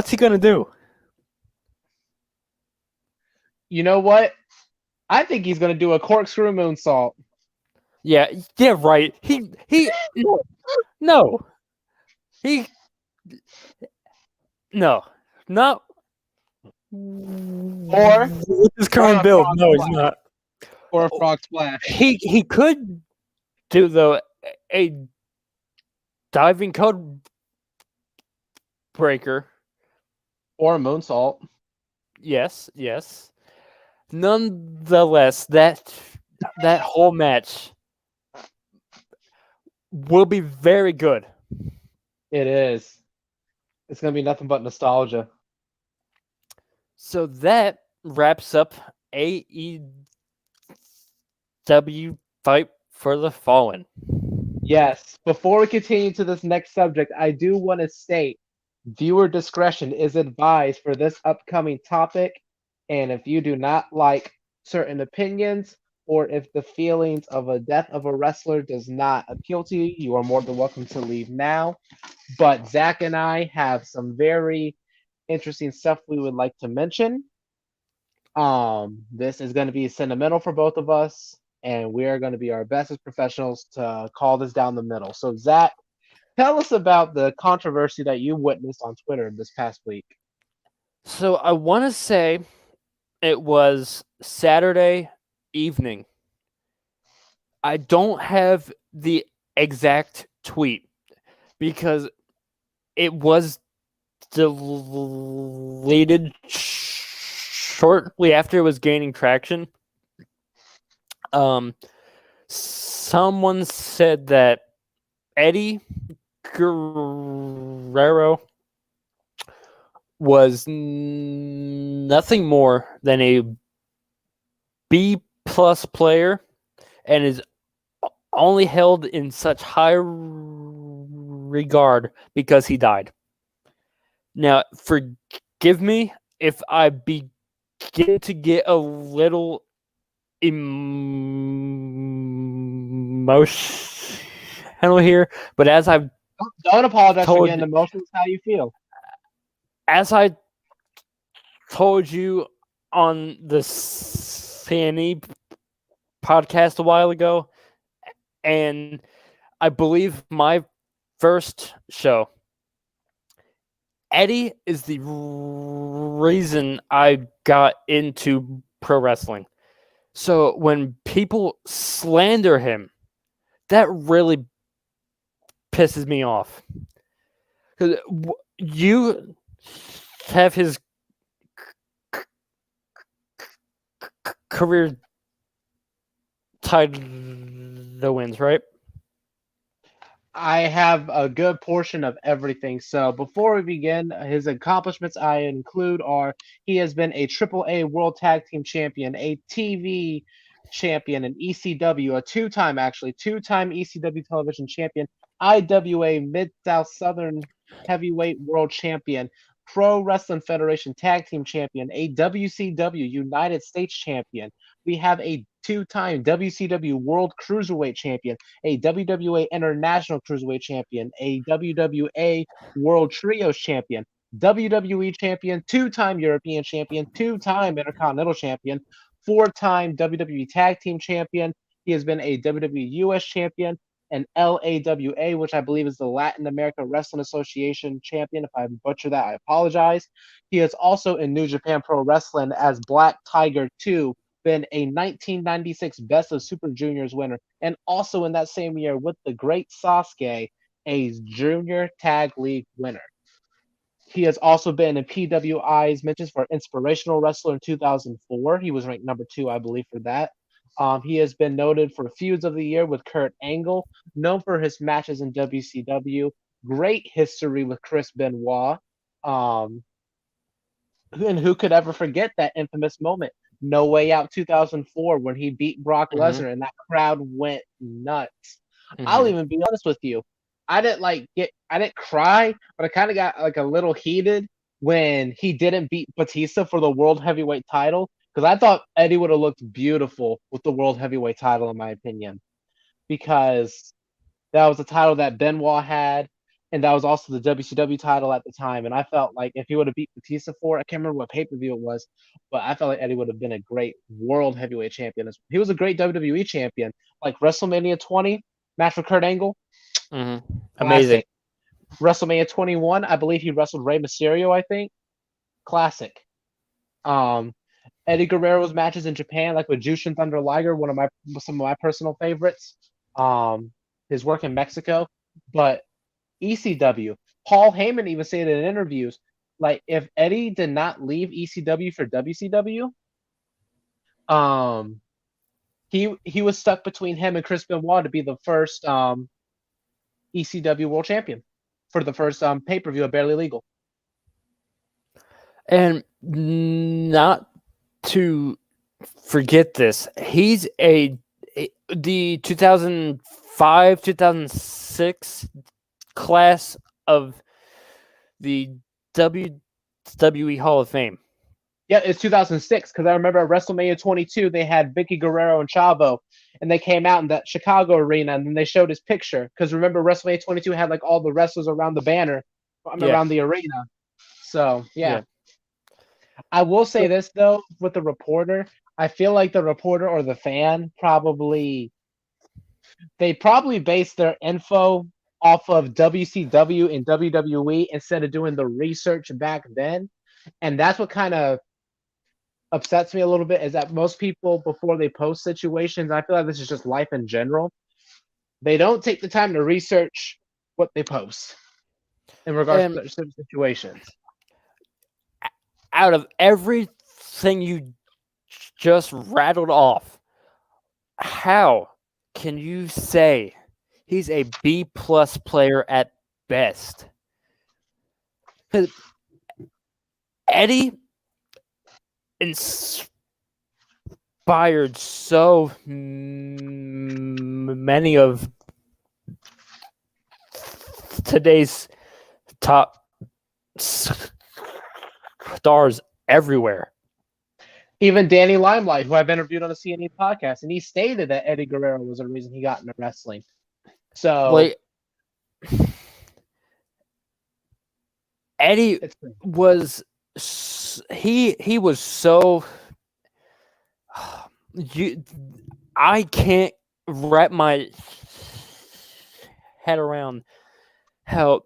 he gonna do? You know what? I think he's gonna do a corkscrew moonsault. Yeah, right. He no. He no. Or with his current build, no, he's not. Or a frog splash. He could do though a diving code breaker. Or a moonsault. Yes. Nonetheless, that whole match will be very good. It is. It's going to be nothing but nostalgia. So that wraps up AEW Fight for the Fallen. Yes. Before we continue to this next subject, I do want to state viewer discretion is advised for this upcoming topic. And if you do not like certain opinions, or if the feelings of a death of a wrestler does not appeal to you, you are more than welcome to leave now. But Zach and I have some very interesting stuff we would like to mention. This is going to be sentimental for both of us, and we are going to be our best as professionals to call this down the middle. So, Zach, tell us about the controversy that you witnessed on Twitter this past week. So I want to say it was Saturday evening. I don't have the exact tweet because it was deleted shortly after it was gaining traction. Someone said that Eddie Guerrero was nothing more than a B+ player and is only held in such high regard because he died. Now, forgive me if I begin to get a little emotional here, but as I've Don't apologize for told getting emotional. It's how you feel. as I told you on the CNE podcast a while ago, and I believe my first show, Eddie is the reason I got into pro wrestling. So when people slander him, that really pisses me off. Because you have his career tied the wins, right? I have a good portion of everything. So before we begin, his accomplishments I include are he has been a AAA World Tag Team Champion, a TV champion, an ECW, a two-time ECW television champion, IWA Mid-South Southern Heavyweight World Champion, Pro Wrestling Federation Tag Team Champion, a WCW United States Champion. We have a two-time WCW World Cruiserweight Champion, a WWA International Cruiserweight Champion, a WWA World Trios Champion, WWE Champion, two-time European Champion, two-time Intercontinental Champion, four-time WWE Tag Team Champion. He has been a WWE US Champion, an LAWA, which I believe is the Latin America Wrestling Association Champion. If I butcher that, I apologize. He is also in New Japan Pro Wrestling as Black Tiger 2, been a 1996 Best of Super Juniors winner, and also in that same year with the great Sasuke, a Junior Tag League winner. He has also been in PWI's mentions for Inspirational Wrestler in 2004. He was ranked number 2, I believe, for that. He has been noted for Feuds of the Year with Kurt Angle, known for his matches in WCW, great history with Chris Benoit. And who could ever forget that infamous moment? No Way Out 2004 when he beat Brock Lesnar and that crowd went nuts. I'll even be honest with you. I didn't cry, but I kind of got like a little heated when he didn't beat Batista for the World Heavyweight title because I thought Eddie would have looked beautiful with the World Heavyweight title in my opinion because that was the title that Benoit had, and that was also the WCW title at the time. And I felt like if he would have beat Batista for it, I can't remember what pay-per-view it was, but I felt like Eddie would have been a great World Heavyweight Champion. He was a great WWE Champion. Like WrestleMania 20, match with Kurt Angle. Amazing. WrestleMania 21, I believe he wrestled Rey Mysterio, I think. Classic. Eddie Guerrero's matches in Japan, like with Jushin Thunder Liger, some of my personal favorites. His work in Mexico, but ECW. Paul Heyman even said in interviews, like if Eddie did not leave ECW for WCW, he was stuck between him and Chris Benoit to be the first ECW World Champion for the first pay-per-view of Barely Legal. And not to forget this, he's the 2005, 2006 class of the WWE Hall of Fame. Yeah, it's 2006 because I remember at WrestleMania 22 they had Vicky Guerrero and Chavo, and they came out in that Chicago arena, and then they showed his picture because remember WrestleMania 22 had like all the wrestlers around the banner, around the arena. So yeah. I will say this though with the reporter, I feel like the reporter or the fan probably based their info off of WCW and WWE instead of doing the research back then, and that's what kind of upsets me a little bit is that most people before they post situations, I feel like this is just life in general, they don't take the time to research what they post in regards to certain situations. Out of everything you just rattled off, how can you say he's a B+ player at best? Eddie inspired so many of today's top stars everywhere. Even Danny Limelight, who I've interviewed on the CNE podcast, and he stated that Eddie Guerrero was the reason he got into wrestling. So Like Eddie was he was so I can't wrap my head around how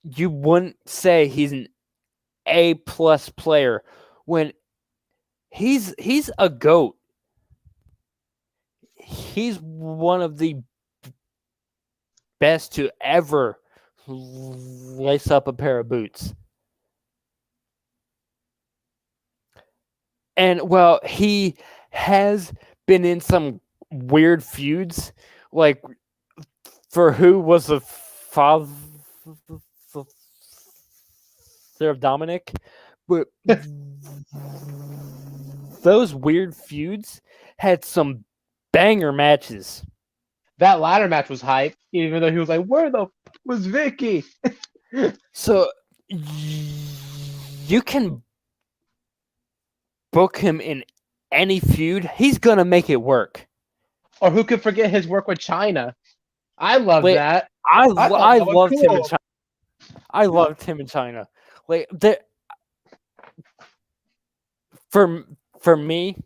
you wouldn't say he's an A+ player when he's a GOAT. He's one of the best to ever lace up a pair of boots. And well, he has been in some weird feuds, like for who was the father of Dominic, but those weird feuds had some banger matches. That ladder match was hype, even though he was like, "Where the was Vicky?" So you can book him in any feud, he's gonna make it work. Or who could forget his work with China? I love that. I thought that was loved him in cool. China. I loved him in China. Like for me,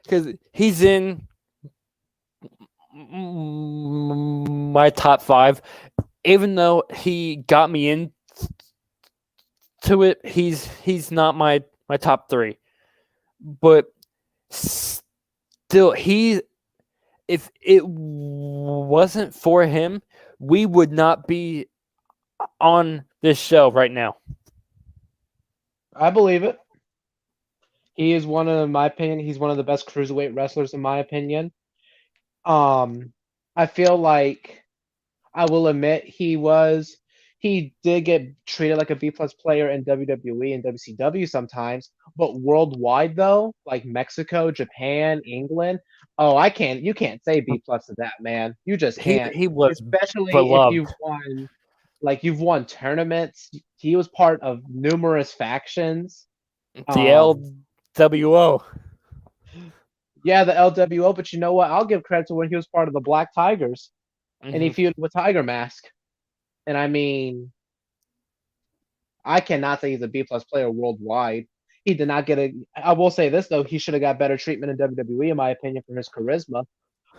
because he's in my top 5. Even though he got me into it, he's not my top 3. But still, if it wasn't for him, we would not be on this show right now. I believe it. He is in my opinion, he's one of the best cruiserweight wrestlers in my opinion. I feel like I will admit he did get treated like a B+ player in WWE and WCW sometimes, but worldwide though, like Mexico, Japan, England, you can't say B+ to that man. You just can't. He was Especially beloved. if you've won tournaments. He was part of numerous factions. The LWO. Yeah, the LWO, but you know what? I'll give credit to when he was part of the Black Tigers. Mm-hmm. And he feuded with Tiger Mask. And I mean, I cannot say he's a B+ player worldwide. He did not get I will say this, though. He should have got better treatment in WWE, in my opinion, for his charisma.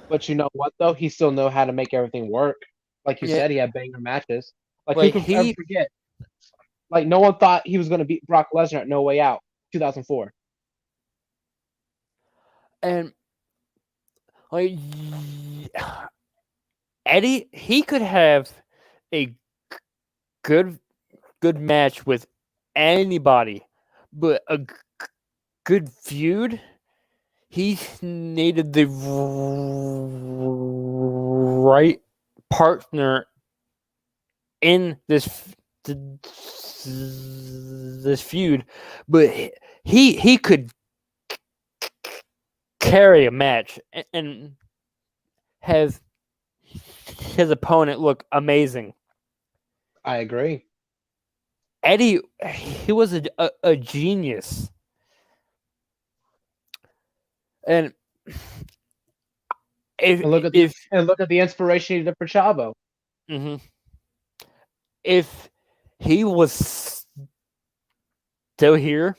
But you know what, though? He still know how to make everything work. Like you said, he had banger matches. Like who could ever forget? Like, no one thought he was going to beat Brock Lesnar at No Way Out, 2004. And like Eddie, he could have a good match with anybody, but a good feud, he needed the right partner in this feud, but he could carry a match and have his opponent look amazing. I agree. Eddie, he was a genius. And look at the inspiration he did for Chavo. Mm-hmm. If he was still here,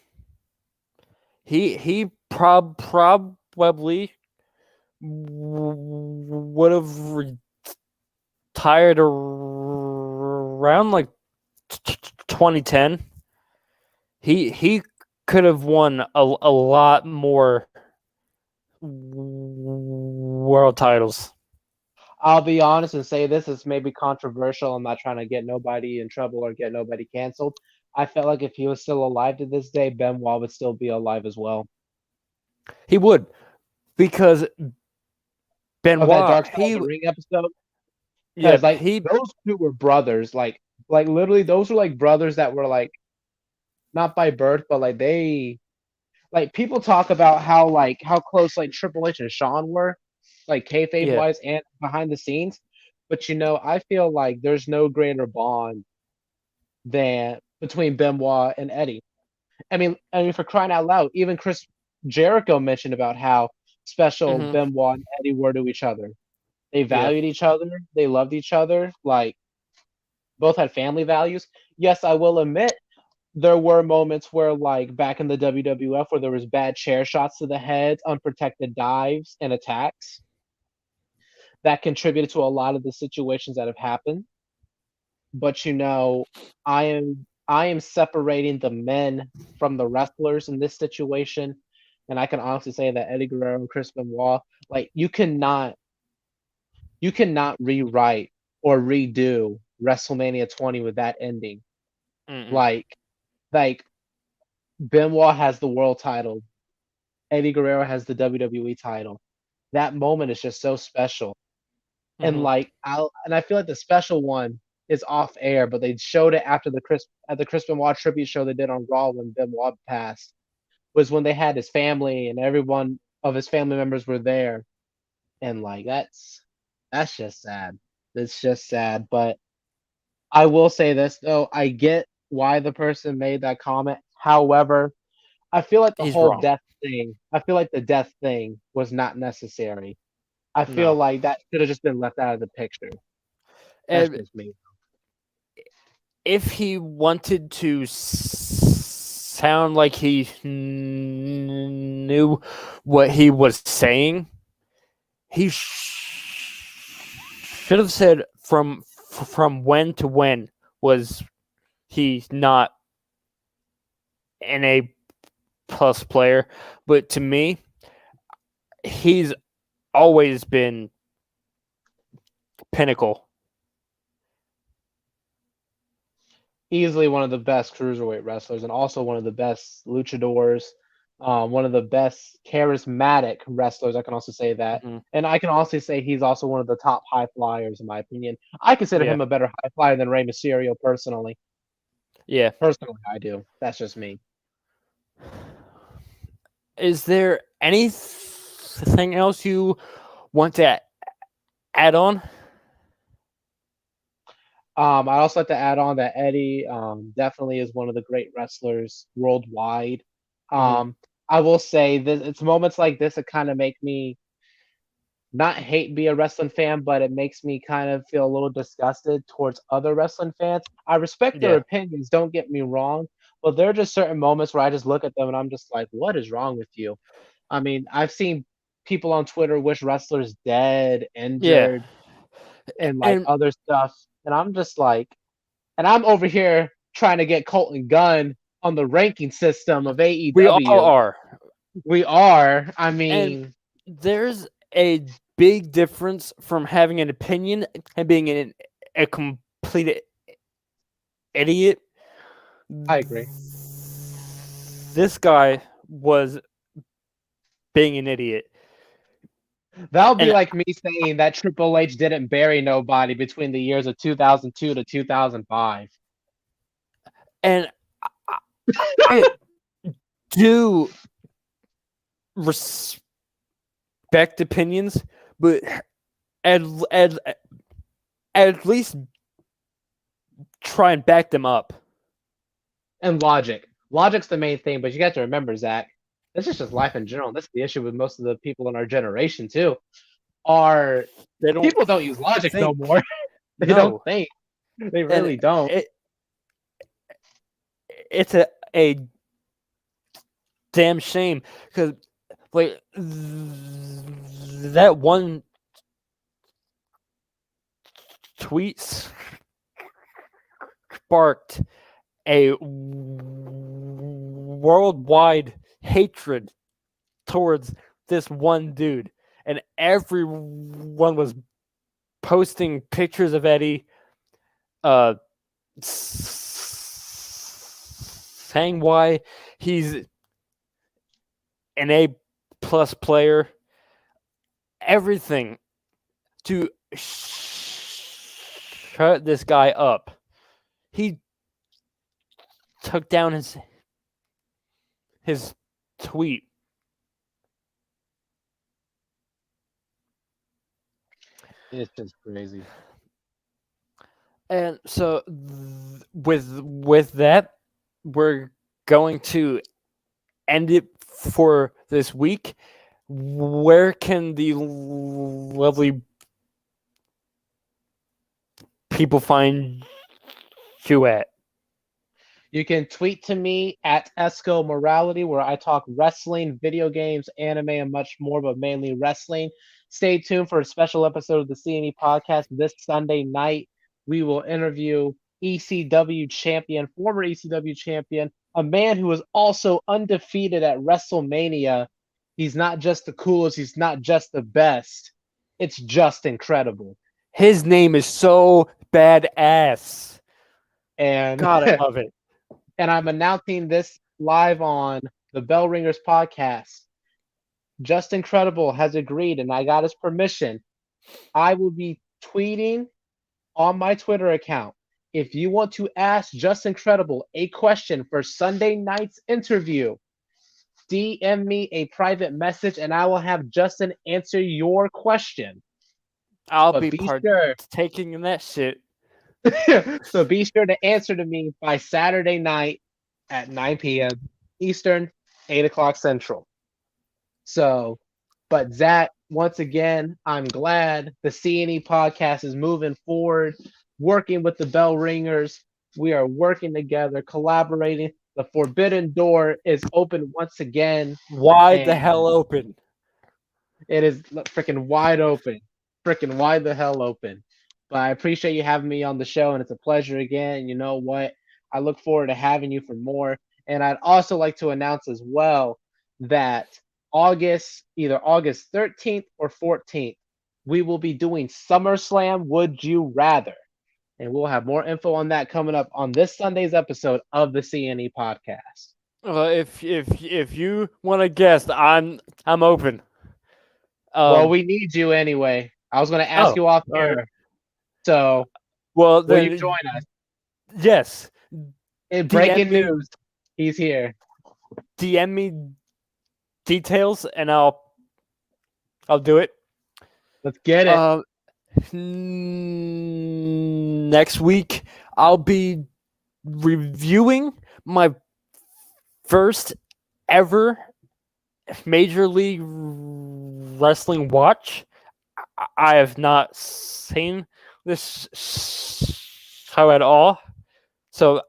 he probably would have retired around like 2010. He could have won a lot more world titles. I'll be honest and say this may be controversial. I'm not trying to get nobody in trouble or get nobody canceled. I felt like if he was still alive to this day, Benoit would still be alive as well. He would, because Benoit, that Dark Side of the Ring episode. Yeah, like those two were brothers. Like literally, those were like brothers that were like not by birth, but like they, like people talk about how close like Triple H and Shawn were, like kayfabe wise and behind the scenes. But I feel like there's no greater bond than between Benoit and Eddie. I mean, for crying out loud, even Chris Jericho mentioned about how special Hmm. Benoit and Eddie were to each other. They Yeah. valued each other. They loved each other. Like both had family values. Yes, I will admit there were moments where, like back in the WWF, where there was bad chair shots to the head, unprotected dives, and attacks that contributed to a lot of the situations that have happened. But I am separating the men from the wrestlers in this situation, and I can honestly say that Eddie Guerrero and Chris Benoit, like you cannot rewrite or redo WrestleMania 20 with that ending. Mm-mm. Like like Benoit has the world title, Eddie Guerrero has the WWE title. That moment is just so special. And Hmm. I feel like the special one is off air, but they showed it after the Chris Benoit tribute show they did on Raw when Benoit passed. Was when they had his family and everyone of his family members were there, and like that's just sad. It's just sad. But I will say this though, I get why the person made that comment. However, I feel like the He's whole wrong. death thing. I feel like the death thing was not necessary. I feel No. like that should have just been left out of the picture. That's And just me. if he wanted to sound like he knew what he was saying, he should have said from when to when was he not an A plus player. But to me, he's always been pinnacle. Easily one of the best cruiserweight wrestlers and also one of the best luchadors, one of the best charismatic wrestlers. I can also say that. Mm-hmm. And I can also say he's also one of the top high flyers, in my opinion. I consider Yeah, him a better high flyer than Rey Mysterio personally. yeah. Personally, I do. That's just me. Is there anything else you want to add on? I'd also like to add on that Eddie definitely is one of the great wrestlers worldwide. Mm-hmm. Um, I will say that it's moments like this that kind of make me not hate be a wrestling fan, but it makes me kind of feel a little disgusted towards other wrestling fans. I respect their Yeah, opinions, don't get me wrong, but there are just certain moments where I just look at them and I'm just like, what is wrong with you? I mean, I've seen people on Twitter wish wrestlers dead, yeah. injured, and like And other stuff. And I'm just like, and I'm over here trying to get Colton Gunn on the ranking system of we all AEW. are. We are. I And mean, there's a big difference from having an opinion and being a complete idiot. I agree. This guy was being an idiot. That'll be And like me saying that Triple H didn't bury nobody between the years of 2002 to 2005. and I do respect opinions, but at, at, at least try and back them up. And logic. Logic's the main thing, but you got to remember, Zach, this is just life in general. This is the issue with most of the people in our generation, too. Are They don't people don't use logic no think. more. They don't No. think. They And really don't. it's a damn shame because like that one tweet sparked a worldwide hatred towards this one dude, and everyone was posting pictures of Eddie, saying why he's an A plus player, everything to shut this guy up. He took down his tweet. It's just crazy. And so with that, we're going to end it for this week. Where can the lovely people find you at? You can tweet to me at Esco Morality, where I talk wrestling, video games, anime, and much more, but mainly wrestling. Stay tuned for a special episode of the CNE podcast this Sunday night. We will interview ECW champion, former ECW champion, a man who was also undefeated at WrestleMania. He's not just the coolest, he's not just the best. It's just incredible. His name is so badass. And God, I love it. and I'm announcing this live on the Bell Ringers podcast. Just Incredible has agreed, and I got his permission. I will be tweeting on my Twitter account. If you want to ask Just Incredible a question for Sunday night's interview, DM me a private message, and I will have Justin answer your question. I'll But be partaking in that shit. So be sure to answer to me by Saturday night at 9 p.m. Eastern, 8 o'clock Central. So, but Zach, once again, I'm glad the CNE podcast is moving forward, working with the Bell Ringers. We are working together, collaborating. The forbidden door is open once again. Wide the hell open. It is freaking wide open. Freaking wide the hell open. But I appreciate you having me on the show, and it's a pleasure again. You know what? I look forward to having you for more. And I'd also like to announce as well that either August 13th or 14th, we will be doing SummerSlam Would You Rather. And we'll have more info on that coming up on this Sunday's episode of the CNE podcast. If you want to guess, I'm open. Well, we need you anyway. I was going to ask you off air. Right. So, will you join us? Yes. In breaking news, he's here. DM me details, and I'll do it. Let's get it. Next week, I'll be reviewing my first ever Major League Wrestling watch. I have not seen this show at all, so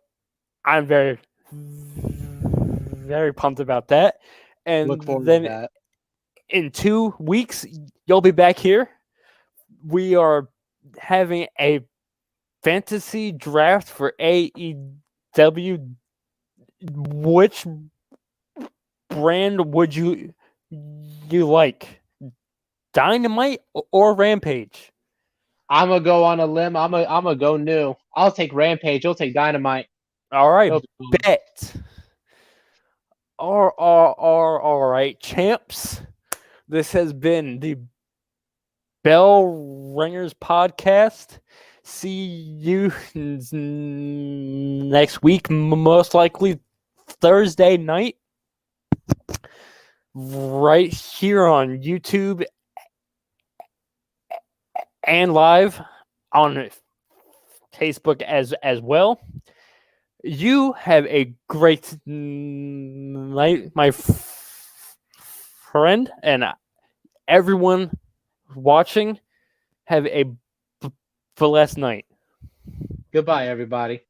I'm very, very pumped about that. And look forward then to that. In 2 weeks, you'll be back here. We are having a fantasy draft for AEW. Which brand would you like? Dynamite or Rampage? I'm gonna go on a limb. I'm gonna go new. I'll take Rampage. You'll take Dynamite. All right, bet. All right, champs. This has been the Bell Ringers podcast. See you next week, most likely Thursday night, right here on YouTube and live on Facebook as well. You have a great night, my friend, and everyone watching. Have a blessed night. Goodbye, everybody.